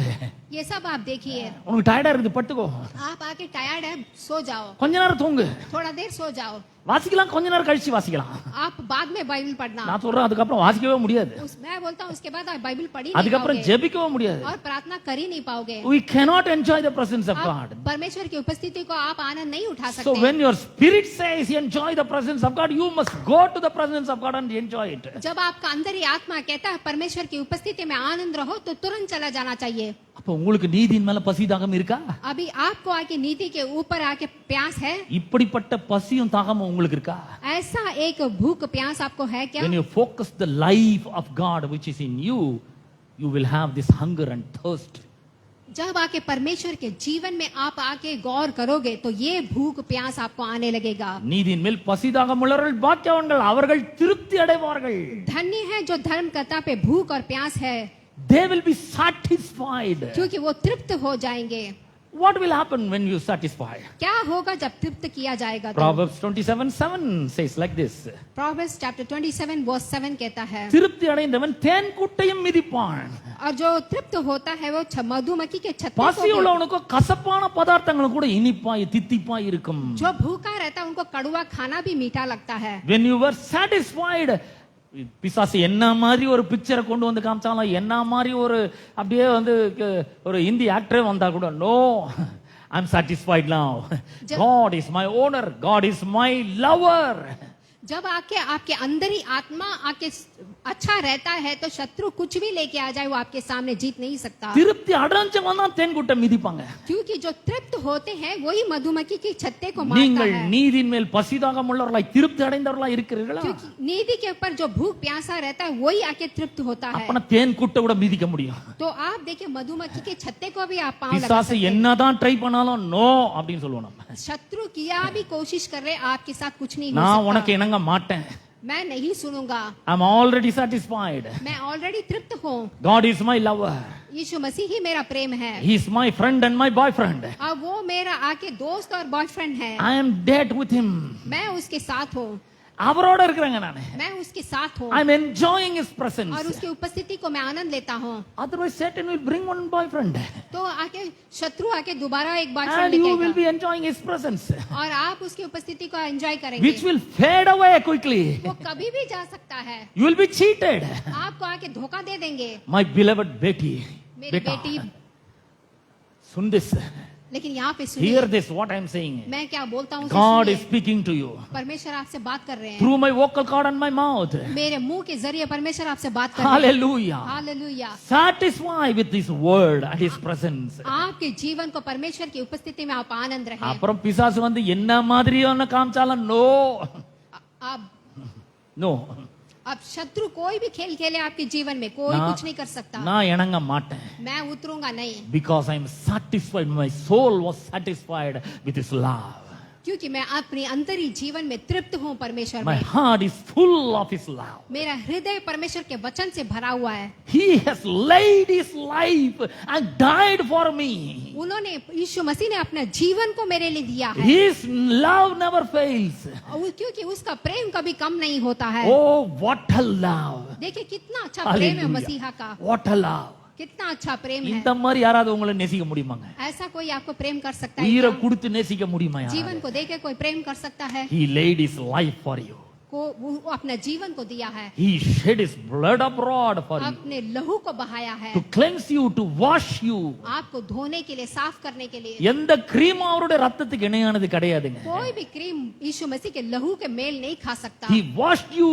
ये सब आप देखिए உனக்கு டயர்டா இருக்குது படுத்துக்கோ. आप आके टायर्ड है सो जाओ கொஞ்ச நேரம் தூங்கு. थोड़ा देर सो जाओ வாசிக்கலாம், கொஞ்ச நேரம் கழிச்சு வாசிக்கலாம். आप बाद में बाइबल पढ़ना நான் சொல்றேன் அதுக்கப்புறம் வாசிக்கவே முடியாது. मैं बोलता हूँ उसके बाद आप बाइबल पढ़ ही नहीं அதுக்கப்புறம் पाओगे ஜெபிக்கவே முடியாது. और प्रार्थना कर ही नहीं पाओगे We cannot enjoy the presence of God. आप परमेश्वर की उपस्थिति को आप आनंद नहीं उठा So सकते when your spirit says enjoy the presence of God, you must go to the presence of God and enjoy it. जब आपका अंदर ही आत्मा कहता है परमेश्वर की उपस्थिति में आनंद रहो तो तुरंत चला जाना चाहिए அப்ப உங்களுக்கு நீதியின் மேல பசி தாகம் இருக்கா? अभी आपको आके नीति के ऊपर आके प्यास है இப்படிப்பட்ட பசியும் தாகமும் உங்களுக்கு இருக்கா? ऐसा एक भूख प्यास आपको है क्या When you focus the life of God which is in you, you will have this hunger and thirst. जब आके परमेश्वर के जीवन में आप आके गौर करोगे तो ये भूख प्यास आपको आने लगेगा நீதியின் மேல் பசி தாகம் உள்ளவர்கள் பாக்கியவான்கள், அவர்கள் திருப்தி அடைவார்கள். धन्य है जो धर्म कर्ता पे भूख और प्यास है They will be satisfied. क्योंकि वो तृप्त हो जाएंगे What will happen when you satisfy? क्या होगा जब तृप्त किया जाएगा तो Proverbs 27:7 says like this. Proverbs chapter 27 verse 7 कहता है திருப்தி அடைந்தவன் தேன் கூட்டையும் மிதிப்பான். और जो तृप्त होता है वो मधुमक्खी के छत्ते பசி को உள்ளவனுக்கு கசப்பான பதார்த்தங்களும் கூட இனிப்பாய் தித்திப்பாய் இருக்கும். जो भूखा रहता है उनको कड़वा खाना भी मीठा लगता है When you were satisfied, பிசாசு என்ன மாதிரி ஒரு பிக்சரை கொண்டு வந்து காமிச்சாலும், என்ன மாதிரி ஒரு அப்படியே ஒரு இந்தி ஆக்டரே வந்தா கூட, நோ, ஐ எம் சாட்டிஸ்ஃபைட் நவ. God is my owner, God is my lover. जब आके आपके अंदर ही आत्मा आके अच्छा रहता है तो शत्रु कुछ भी लेके आ जाए वो आपके सामने जीत नहीं सकता திருப்தி அடைஞ்சவன் தான் தேன் கூட்டை மிதிப்பாங்க. क्योंकि जो तृप्त होते हैं वही मधुमक्खी के छत्ते को मारता நீங்கள் है நீதியின் மேல் பசிதாகம் உள்ளவர்களாய் திருப்தி அடைந்தவர்களாய் இருக்கிறீர்களா? क्योंकि नीति के ऊपर जो भूख प्यासा रहता है वही आके तृप्त होता है அப்பனா தேன் கூட்டை கூட மிதிக்க முடியும். तो आप देखिए मधुमक्खी के छत्ते को भी आप पांव लगा பிசாசு सकते हैं என்னதான் ட்ரை பண்ணாலும் நோ அப்படின்னு சொல்லுவோம் நம்ம. शत्रु किया भी कोशिश कर रहे आपके साथ कुछ नहीं हो நான் உனக்கு सकता இணங்க மாட்டேன். मैं नहीं सुनूंगा I am already satisfied. मैं ऑलरेडी तृप्त हूँ God is my lover. यीशु मसीह ही मेरा प्रेम है He is my friend and my boyfriend. अब वो मेरा आके दोस्त और बॉयफ्रेंड है I am dead with him. मैं उसके साथ हूँ அவரோட இருக்கிறேங்க நானு. मैं उसके साथ हूँ I am enjoying his presence. और उसकी उपस्थिति को मैं आनंद लेता हूँ Otherwise Satan will bring one boyfriend तो आके शत्रु आके दोबारा एक and बॉयफ्रेंड you लेके will आएगा be enjoying his presence, और आप उसकी उपस्थिति को एंजॉय which करेंगे will fade away quickly. वो कभी भी जा सकता है You will be cheated. आपको आके धोखा दे देंगे My beloved Betty, मेरी बेटी सुन this, लेकिन यहाँ पे hear सुनिए this what I am saying. मैं क्या बोलता हूँ God सुनिए। is speaking to you परमेश्वर आपसे बात कर रहे हैं through my vocal cord and my mouth. मेरे मुंह के जरिए परमेश्वर आपसे बात कर रहे हैं Hallelujah. Hallelujah Satisfy with his word and his presence. आपके जीवन को परमेश्वर की उपस्थिति में आप आनंद रहे அப்புறம் பிசாசு என்ன மாதிரியான காமிச்சாலும் நோ आप நோ अब शत्रु कोई भी खेल खेले आपके जीवन में कोई ना- कुछ नहीं कर सकता நான் இணங்க மாட்டேன். मैं उतरूंगा नहीं Because I am satisfied, my soul was satisfied with his love. क्योंकि मैं अपने अंतरी जीवन में तृप्त हूँ परमेश्वर My में heart is full of his love. मेरा हृदय परमेश्वर के वचन से भरा हुआ है He has laid his life and died for me. उन्होंने यीशु मसीह ने अपना जीवन को मेरे लिए दिया है His love never fails. क्योंकि उसका प्रेम कभी कम नहीं होता है Oh, what a love. देखिए कितना अच्छा प्रेम है Hallelujah. मसीहा का What a love. कितना अच्छा प्रेम है இந்த மாதிரி யாராவது உங்களை நேசிக்க முடியுமாங்க? ऐसा कोई आपको प्रेम कर सकता है உயிரை क्या? கொடுத்து நேசிக்க முடியுமா? जीवन को देके कोई प्रेम कर सकता है He laid his life for you. वो अपना जीवन को दिया है, He shed his blood abroad for you, अपने लहू को बहाया है, to cleanse you, to wash you. आपको धोने के लिए, साफ करने के लिए। எந்த கிரீமும் அவருடைய ரத்தத்துக்கு இணையானது கிடையாதுங்க. कोई भी क्रीम यीशु मसीह के लहू के मेल नहीं खा सकता। He washed you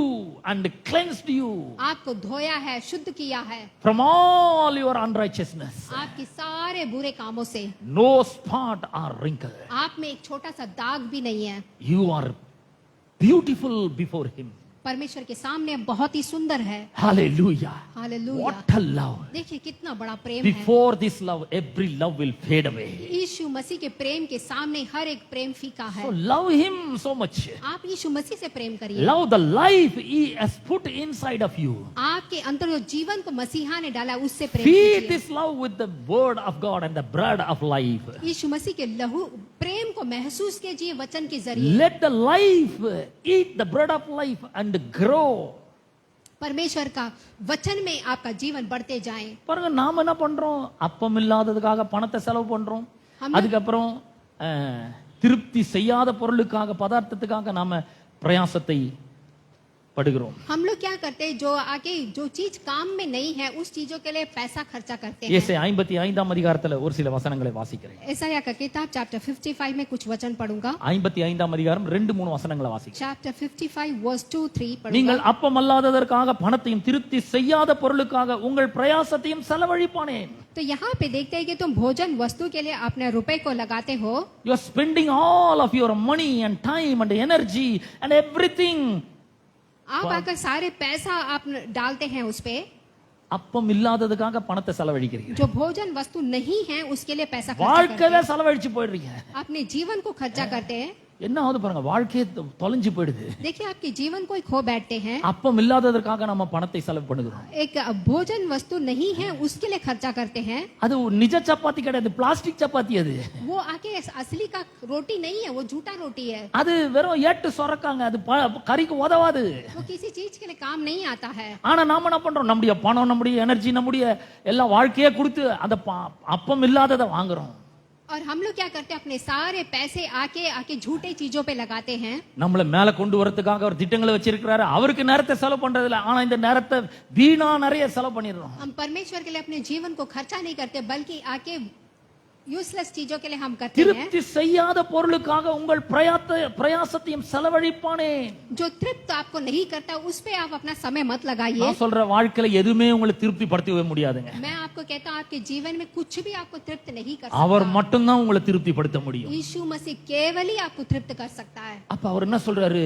and cleansed you आपको धोया है, शुद्ध किया है from all your unrighteousness. आपकी सारे बुरे कामों से। No spot or wrinkle. आप में एक छोटा सा दाग भी नहीं है। You are beautiful before him. परमेश्वर के सामने बहुत ही सुंदर है। Hallelujah. Hallelujah. What a love. देखिए कितना बड़ा प्रेम है। Before this love, every love will fade away. यीशु मसीह के प्रेम के सामने हर एक प्रेम फीका है। So love him so much. आप यीशु मसीह से प्रेम करिए। Love the life he has put inside of you. आपके अंदर जो जीवन को मसीहा ने डाला उससे प्रेम Feed कीजिए। this love with the word of God and the bread of life. यीशु मसीह के लहू प्रेम को महसूस कीजिए वचन के जरिए। Let the life eat the bread of life and grow. परमेश्वर का वचन में आपका जीवन बढ़ते जाए। பாருங்க நாம என்ன பண்றோம், அப்பம் இல்லாததுக்காக பணத்தை செலவு பண்றோம், அதுக்கப்புறம் திருப்தி செய்யாத பொருளுக்காக பதார்த்தத்துக்காக நாம பிரயாசத்தை படுகிறோம். हम लोग क्या करते हैं, जो आगे जो चीज काम में नहीं है उस चीजों के लिए पैसा खर्चा करते हैं। ஏசாயா 55ஆம் அதிகாரத்துல ஒரு சில வசனங்களை வாசிக்கிறேன். यशायाह का किताब चैप्टर 55 में कुछ वचन पढ़ूंगा। 55ஆம் அதிகாரம் 2-3 வசனங்களை வாசிக்கிறேன். चैप्टर 55 वर्स 2-3 நீங்கள் पढ़ूंगा। அப்பம் அல்லாததற்காக பணத்தையும் திருப்தி செய்யாத பொருளுக்காக உங்கள் பிரயாசத்தையும் செலவழிப்பானேன். तो यहाँ पे देखते हैं कि तुम भोजन वस्तु के लिए अपने रुपए को लगाते हो। You are spending all of your money and time and energy and everything. आप आकर सारे पैसा आप डालते हैं उस पे। அப்பம் இல்லாததுக்காக பணத்தை செலவழிக்கிறீங்க. जो भोजन वस्तु नहीं है उसके लिए पैसा खर्चा करते வாழ்க்கையில हैं। செலவழிச்சு போயிடுறீங்க. अपने जीवन को खर्चा करते हैं। என்ன ஆகுது பாருங்க, வாழ்க்கையே தொலைஞ்சு போயிடுது. देखिए आपके जीवन को खो बैठते हैं। அப்பம் இல்லாததற்காக நம்ம பணத்தை செலவு பண்ணுகிறோம். एक भोजन वस्तु नहीं है उसके लिए खर्चा करते हैं। அது நிஜ சப்பாத்தி கிடையாது, பிளாஸ்டிக் சப்பாத்தி அது. वो आके असली का रोटी नहीं है, वो झूठा रोटी है। அது வெறும் ஏட்டு சொரக்காங்க, அது கறிக்கு உதவாது. वो किसी चीज के लिए काम नहीं आता है। ஆனா நாம என்ன பண்றோம், நம்முடைய பணம், நம்முடைய எனர்ஜி, நம்முடைய எல்லா வாழ்க்கையே கொடுத்து அந்த அப்பம் இல்லாததை வாங்குறோம். और हम लोग क्या करते हैं, अपने सारे पैसे आके झूठे चीजों पे लगाते हैं। நம்மள மேல கொண்டு வரதுக்காக ஒரு திட்டங்களை வச்சிருக்கிறாரு, அவருக்கு நேரத்தை செலவு பண்றது இல்ல, ஆனா இந்த நேரத்தை வீணா நிறைய செலவு பண்ணிடுறோம். हम परमेश्वर के लिए अपने जीवन को खर्चा नहीं करते, बल्कि आके यूजलेस चीजों के लिए हम करते हैं। திருப்தி செய்யாத பொருளுக்காக உங்கள் பிரயாசத்தையும் செலவழிப்பானே. जो तृप्त आपको नहीं करता उस पे आप अपना समय मत लगाइए। நான் சொல்ற வாழ்க்கையில எதுவுமே உங்களை திருப்தி படுத்தவே முடியாதுங்க. मैं आपको कहता हूँ आपके जीवन में कुछ भी आपको तृप्त नहीं कर அவர் सकता। மட்டும்தான் உங்களை திருப்தி படுத்த முடியும். यीशु मसीह केवल ही आपको तृप्त कर सकता है। அப்ப அவர் என்ன சொல்றாரு,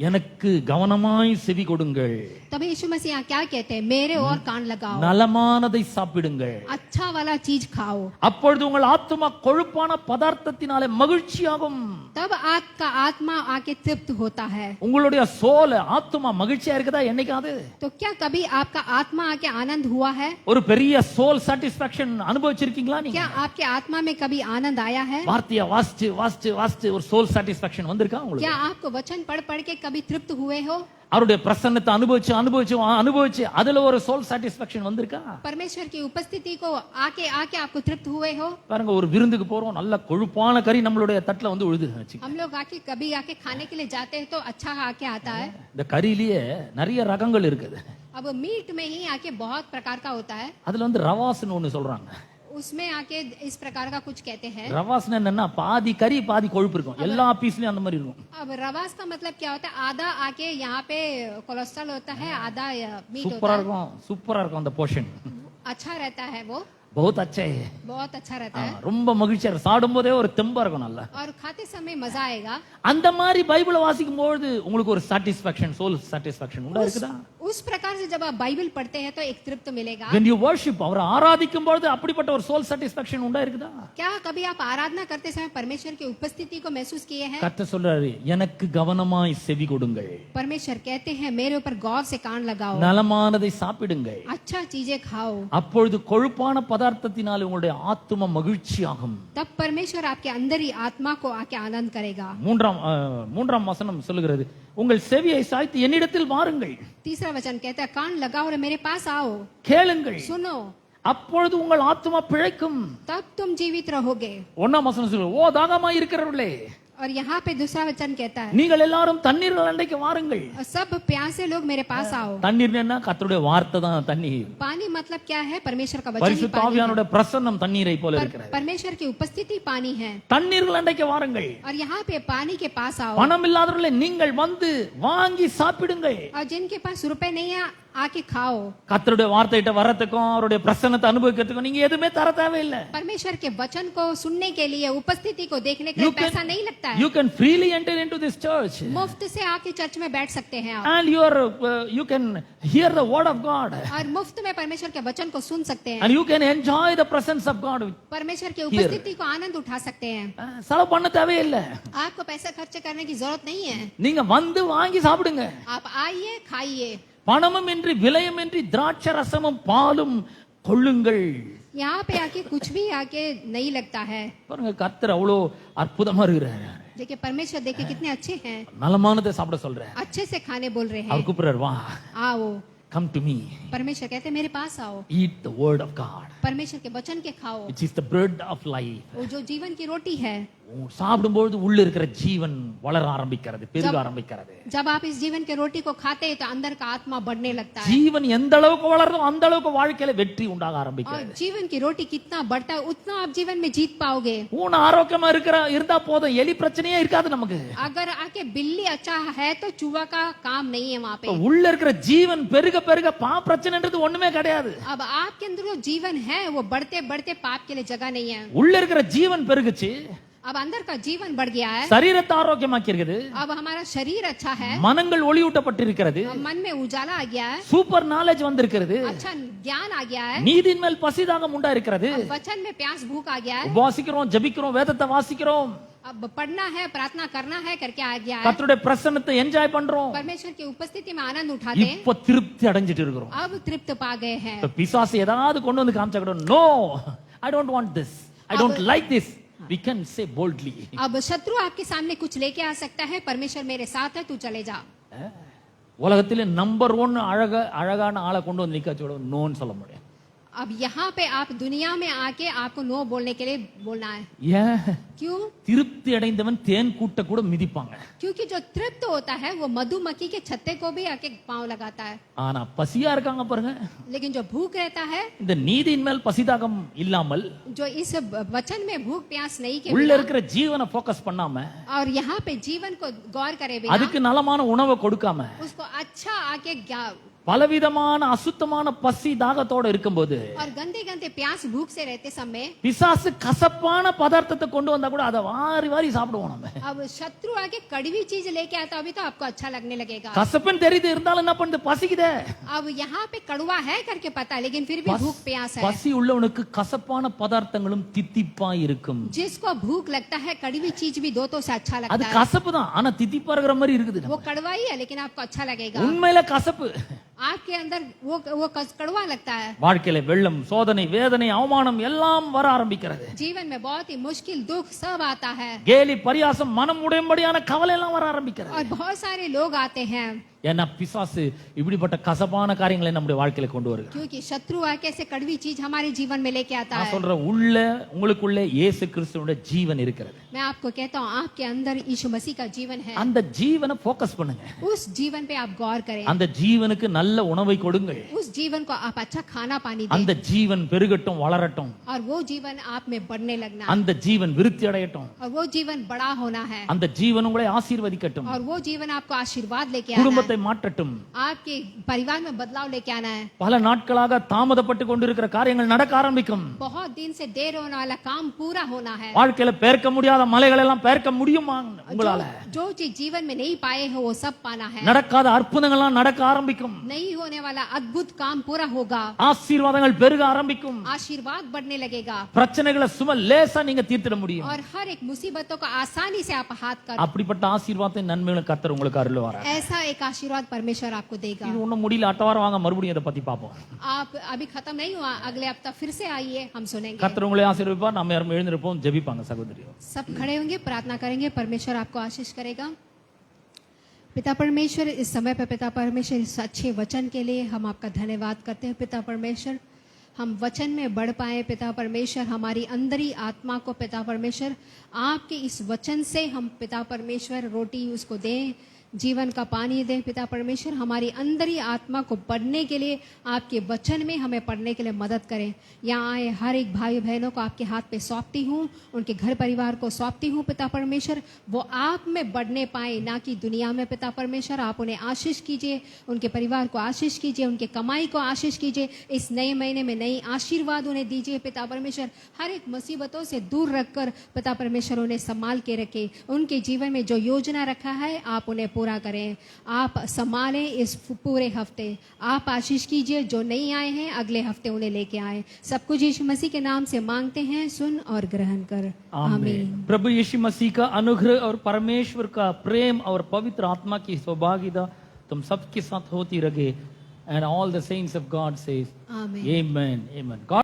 எனக்கு கவனமாய் செவி கொடுங்கள், तभी यीशु मसीह यहाँ क्या कहते हैं, मेरे और कान लगाओ, நலமானதை சாப்பிடுங்கள், अच्छा वाला चीज खाओ, அப்பொழுது உங்கள் ஆத்துமா கொழுப்பான பதார்த்தத்தினாலே மகிழ்ச்சியாகும். तब आपका आत्मा आके तृप्त होता है। உங்களுடைய சோல் ஆத்துமா மகிழ்ச்சியா இருக்குதா என்னைக்காவது? तो क्या कभी आपका आत्मा आके आनंद हुआ है? ஒரு பெரிய சோல் சாட்டிஸ்பாக்சன் அனுபவிச்சிருக்கீங்களா நீங்க? क्या आपके आत्मा में कभी आनंद आया है? வார்த்தையை வாசிச்சு வாசிச்சு வாசிச்சு ஒரு சோல் சாட்டிஸ்பாக்சன் வந்திருக்கா உங்களுக்கு? क्या आपको वचन पढ़ पढ़ के कभी तृप्त हुए हो? அவருடைய பிரசன்னத்தை அனுபவிச்சு அனுபவிச்சு அனுபவிச்சு அதுல ஒரு சோல் சாட்டிஸ்பாக்சன் வந்திருக்கா? परमेश्वर की उपस्थिति को आके आके आपको तृप्त हुए हो? பாருங்க, ஒரு விருந்துக்கு போறோம், நல்ல கொழுப்பான கறி நம்மளுடைய தட்டுல வந்து விழுது. हम लोग आके कभी आके खाने के लिए जाते हैं तो अच्छा आके आता है। இந்த கறியிலேயே நிறைய ரகங்கள் இருக்குது. अब मीट में ही आके बहुत प्रकार का होता है। அதுல வந்து ரவாஸ்னு ஒண்ணு சொல்றாங்க. उसमें आके इस प्रकार का कुछ कहते हैं। ரவாஸ்னா என்னன்னா பாதி கறி பாதி கொழுப்பு இருக்கும், எல்லா பீஸ்லயும் அந்த மாதிரி இருக்கும். अब रवास का मतलब क्या होता है, आधा आके यहाँ पे कोलेस्ट्रॉल होता है, आधा मीट சூப்பரா होता है। இருக்கும், சூப்பரா இருக்கும் அந்த போர்ஷன். अच्छा रहता है वो, बहुत अच्छा है. बहुत अच्छा रहता है ரொம்ப மகிழ்ச்சியா இருக்கும், சாப்பிடும் போதே ஒரு தெம்பா இருக்கும் நல்லா. और खाते समय मजा आएगा। அந்த மாதிரி பைபிளை வாசிக்கும் பொழுது உங்களுக்கு ஒரு சாட்டிஸ்பாக்சன், சோல் சாட்டிஸ்பாக்சன் உண்டா இருக்குதா? उस प्रकार से जब आप बाइबल पढ़ते हैं तो एक तृप्त मिलेगा। when you worship, அவரை ஆராதிக்கும் பொழுது அப்படிப்பட்ட ஒரு சோல் சாட்டிஸ்பாக்சன் உண்டா இருக்குதா? क्या कभी आप आराधना करते समय परमेश्वर की उपस्थिति को महसूस किए हैं? கர்த்தர் சொல்றாரு, எனக்கு கவனமாய் செவி கொடுங்கள், परमेश्वर कहते हैं मेरे ऊपर गौर से कान लगाओ, நலமானதை சாப்பிடுங்கள், अच्छा चीजें खाओ, அப்பொழுது கொழுப்பான பதார்த்தத்தினாலே உங்களுடைய ஆத்தும மகிழ்ச்சியாகும். तब परमेश्वर आपके अंदर ही आत्मा को आके आनंद करेगा। மூன்றாம் வசனம் சொல்லுகிறது, உங்கள் செவியை சாய்த்து என்னிடத்தில் வாருங்கள், तीसरा वचन कहता है कान लगाओ और मेरे पास आओ, கேளுங்கள், सुनो, அப்பொழுது உங்கள் ஆத்துமா பிழைக்கும். तब तुम जीवित रहोगे। ஒன்னாம் வசனம் சொல்லுது, ஓ தாகமாய் இருக்கிறவர்களே, और यहाँ पे दूसरा वचन कहता है, நீங்கள் எல்லாரும் தண்ணீர்கள் அண்டைக்கு வாருங்கள். और सब प्यासे लोग मेरे पास आओ. தண்ணீர் என்ன? கர்த்தருடைய வார்த்தை தான் தண்ணீர். पानी मतलब क्या है? परमेश्वर का वचन ही பரிசுத்த पानी है. ஆவியானவருடைய பிரசன்னம் தண்ணீரை போல இருக்கிறது. परमेश्वर की उपस्थिति पानी है. தண்ணீர்கள் அண்டைக்கு வாருங்கள். और यहाँ पे पानी के पास आओ. பணம் இல்லாதவர்களே நீங்கள் வந்து வாங்கி சாப்பிடுங்கள். और जिनके पास रुपए नहीं है आके खाओ. கர்த்தருடைய வார்த்தையிட்ட வரதுக்கும் அவருடைய பிரசன்னத்தை அனுபவிக்கிறதுக்கும் நீங்க எதுவுமே தர தேவையில்லை. परमेश्वर के वचन को सुनने के लिए, उपस्थिति को देखने के लिए पैसा नहीं लगता है. You can freely enter into this church मुफ्त से आके चर्च में बैठ सकते हैं आप. and you can hear the word of God और मुफ्त में परमेश्वर के वचन को सुन सकते हैं. and you can enjoy the presence of God. परमेश्वर की उपस्थिति को आनंद उठा सकते हैं. செலவு பண்ண தேவையில்லை. आपको पैसा खर्च करने की जरूरत नहीं है. நீங்க வந்து வாங்கி சாப்பிடுங்க. आप आइए, खाइए. பணமும் இன்றி விலையும் இன்றி திராட்சை ரசமும் பாலும் கொள்ளுங்கள். यहाँ पे आके कुछ भी आके नहीं लगता है. பாருங்க, கர்த்தர் அவ்வளோ அற்புதமா இருக்கிறார். देखिए परमेश्वर देखिए कितने अच्छे हैं. நலமானதை சாப்பிட சொல்றார். अच्छे से खाने बोल रहे அவர் हैं. கூப்பிடுறார், வா, आओ. come to me, परमेश्वर कहते हैं मेरे पास आओ. eat the word of God परमेश्वर के वचन के खाओ. which is the bread of life. वो जो जीवन की रोटी है. சாப்பிடும்போது உள்ள இருக்கிற ஜீவன் வளர ஆரம்பிக்கிறது, பெருக ஆரம்பிக்கிறது. जब आप इस जीवन के रोटी को खाते हैं तो अंदर का आत्मा बढ़ने लगता है. ஜீவன் எந்த அளவுக்கு வளருதோ அந்த அளவுக்கு வாழ்க்கையில வெற்றி உண்டாக और ஆரம்பிக்கிறது. जीवन की रोटी कितना बढ़ता है उतना आप जीवन में जीत पाओगे. ஊன ஆரோக்கியமா இருந்தா போதும், எலி பிரச்சனையே இருக்காது நமக்கு. अगर आके बिल्ली अच्छा है तो चूहा का काम नहीं है वहाँ पे. உள்ள இருக்கிற ஜீவன் பெருக பெருக பிரச்சனைன்றது ஒண்ணுமே கிடையாது. अब आपके अंदर जो जीवन है वो बढ़ते बढ़ते पाप के लिए जगह नहीं है. உள்ள இருக்கிற ஜீவன் பெருகுச்சு, अब अंदर का जीवन बढ़ गया है. சரீரத்தை ஆரோக்கியமாக்கி இருக்குது, अब हमारा शरीर अच्छा है. மனங்கள் ஒளியூட்டப்பட்டிருக்கிறது, अब मन में उजाला आ गया है. சூப்பர் நாலேஜ் வந்திருக்கிறது, अच्छा ज्ञान आ गया है. நீதியின் மேல் பசிதாகம் உண்டாயிருக்கிறது. अब वचन में प्यास भूख आ गया है. உபாசிக்கிறோம், ஜெபிக்கிறோம், வேதத்தை வாசிக்கிறோம், अब पढ़ना है, प्रार्थना करना है करके आ गया है. கர்த்தருடைய பிரசன்னத்தை என்ஜாய் பண்றோம். परमेश्वर की उपस्थिति में आनंद उठाते हैं. இப்ப திருப்தி அடைஞ்சிட்டு இருக்கிறோம். अब तृप्त पा गए हैं. இப்ப பிசாசு ஏதாவது கொண்டு வந்து காமிச்சா கூட, no, I don't want this, I don't like this, we can say boldly. अब शत्रु आपके सामने कुछ लेके आ सकता है, परमेश्वर मेरे साथ है, तू चले जा. உலகத்திலே நம்பர் 1 அழகான ஆளை கொண்டு வந்து நிக்க சொல்ல நோன்னு சொல்ல முடியும். अब यहाँ पे आप दुनिया में आके आपको नो बोलने के लिए बोलना है. ஏன்? क्यों? திருப்தி அடைந்தவன் தேன் கூட்ட கூட மிதிப்பாங்க. क्योंकि जो तृप्त होता है वो मधुमक्खी के छत्ते को भी आके पांव लगाता है. ஆனா பசியா இருக்காங்க பாருங்க, लेकिन जो भूख रहता है, இந்த நீதியின் மேல் பசிதாகம் இல்லாமல், जो इस वचन में भूख प्यास नहीं के உள்ள बिना, இருக்கிற ஜீவனை ஃபோக்கஸ் பண்ணாம, और यहाँ पे जीवन को गौर करे बिना, அதுக்கு நலமான உணவை கொடுக்காம, उसको अच्छा आके பலவிதமான அசுத்தமான பசி தாகத்தோட இருக்கும்போது, और गंदे गंदे प्यास भूख से रहते समय, பிசாசு கசப்பான பதார்த்தத்தை கொண்டு வந்தா கூட அதை வாரி வாரி சாப்பிடுவோம் நம்ம. अब शत्रु आके कड़वी चीज लेके आता अभी तो आपको अच्छा लगने लगेगा. கசப்புன்னு தெரியுது, இருந்தாலும் என்ன பண்ணுது, பசிக்குதே. अब यहाँ पे कड़वा है करके पता, लेकिन फिर भी भूख प्यास है. பசி உள்ளவனுக்கு கசப்பான பதார்த்தங்களும் தித்திப்பா இருக்கும். जिसको भूख लगता है कड़वी चीज भी दो तो से अच्छा அது लगता है. கசப்பு தான், ஆனா தித்திப்பா இருக்கிற மாதிரி இருக்குது. वो कड़वा ही है लेकिन आपको अच्छा लगेगा. உண்மையில கசப்பு. आपके अंदर वो कड़वा लगता है. வாழ்க்கையில வெள்ளம், சோதனை, வேதனை, அவமானம் எல்லாம் வர ஆரம்பிக்கிறது. जीवन में बहुत ही मुश्किल दुख सब आता है. கேலி, பரியாசம், மனம் உடையும்படியான கவலை எல்லாம் வர ஆரம்பிக்கிறது. और बहुत सारे लोग आते हैं. ஏன்னா பிசாசு இப்படிப்பட்ட கசப்பான காரியங்களை நம்முடைய வாழ்க்கையில கொண்டு வருகிறார். क्योंकि शत्रु आके ऐसे कड़वी चीज हमारे जीवन में लेके आता நான் है. சொல்றேன், உங்களுக்குள்ள இயேசு கிறிஸ்துவோட ஜீவன் இருக்கிறது. मैं आपको कहता हूँ आपके अंदर यीशु मसीह का जीवन है. அந்த ஜீவனை ஃபோக்கஸ் பண்ணுங்க. उस जीवन पे आप गौर करें. அந்த ஜீவனுக்கு நல்ல உணவை கொடுங்கள். उस जीवन को आप अच्छा खाना पानी அந்த दें. ஜீவன் பெருகட்டும், வளரட்டும். और वो जीवन आप में बढ़ने लगना. அந்த ஜீவன் விருத்தி அடையட்டும். और वो जीवन बड़ा होना है. அந்த ஜீவன் உங்களை ஆசீர்வதிக்கட்டும். और वो जीवन आपको आशीर्वाद लेके आना है. குடும்பத்தை மாற்றட்டும். आपके परिवार में बदलाव लेके आना है. பல நாட்களாக தாமதப்பட்டு கொண்டிருக்கிற காரியங்கள் நடக்க ஆரம்பிக்கும். बहुत दिन से देर होने वाला काम पूरा होना है. வாழ்க்கையில பெயர்க்க முடியாத மலைகள் எல்லாம் பெயர்க்க முடியுமா உங்களால? जो चीज जीवन में नहीं पाए हो वो सब पाना है. நடக்காத அற்புதங்கள்லாம் நடக்க ஆரம்பிக்கும். नहीं होने वाला अद्भुत काम पूरा होगा. ஆசீர்வாதங்கள் பெருக ஆரம்பிக்கும். आशीर्वाद बढ़ने लगेगा. பிரச்சனைகளை சும்மா லேசா நீங்க தீர்த்திட முடியும். और हर एक मुसीबतों को आसानी से आप हाथ कर. அப்படிப்பட்ட ஆசீர்வாதத்தை நன்மைகளை கர்த்தர் உங்களுக்கு அருளுவார். ऐसा एक आशीर्वाद परमेश्वर आपको देगा. இது ஒண்ணும் முடியல, அட்டவாரம் வாங்க, மறுபடியும் இதை பத்தி பார்ப்போம். आप अभी खत्म नहीं हुआ, अगले हफ्ता फिर से आइए, हम सुनेंगे. கர்த்தர் உங்களை ஆசீர்வதிப்பார். நம்ம யாரும் எழுந்திருப்போம், ஜெபிப்பாங்க சகோதரி. सब खड़े होंगे, प्रार्थना करेंगे, परमेश्वर आपको आशीष करेगा. पिता परमेश्वर, इस समय पर पिता परमेश्वर इस अच्छे वचन के लिए हम आपका धन्यवाद करते हैं. पिता परमेश्वर, हम वचन में बढ़ पाए पिता परमेश्वर, हमारी अंदरी आत्मा को पिता परमेश्वर आपके इस वचन से हम पिता परमेश्वर रोटी उसको दें, जीवन का पानी दें पिता परमेश्वर, हमारी अंदरी आत्मा को पढ़ने के लिए आपके वचन में हमें पढ़ने के लिए मदद करें। यहाँ आए हर एक भाई बहनों को आपके हाथ पे सौंपती हूँ, उनके घर परिवार को सौंपती हूँ पिता परमेश्वर, वो आप में बढ़ने पाए ना कि दुनिया में पिता परमेश्वर। आप उन्हें आशीष कीजिए, उनके परिवार को आशीष कीजिए, उनके कमाई को आशीष कीजिए, इस नए महीने में नई आशीर्वाद उन्हें दीजिए पिता परमेश्वर। हर एक मुसीबतों से दूर रखकर पिता परमेश्वर उन्हें संभाल के रखे, उनके जीवन में जो योजना रखा है आप उन्हें पूरा करें। आप संभालें इस पूरे हफ्ते, आप आशीष कीजिए, जो नहीं आए हैं अगले हफ्ते उन्हें लेके आए। सब कुछ यीशु मसीह के नाम से मांगते हैं, सुन और ग्रहण कर, आमीन। प्रभु यीशु मसीह का अनुग्रह और परमेश्वर का प्रेम और पवित्र आत्मा की सौभाग्यता तुम सबके साथ होती रहे। And all the saints of God says आमीन। आमेन, आमेन।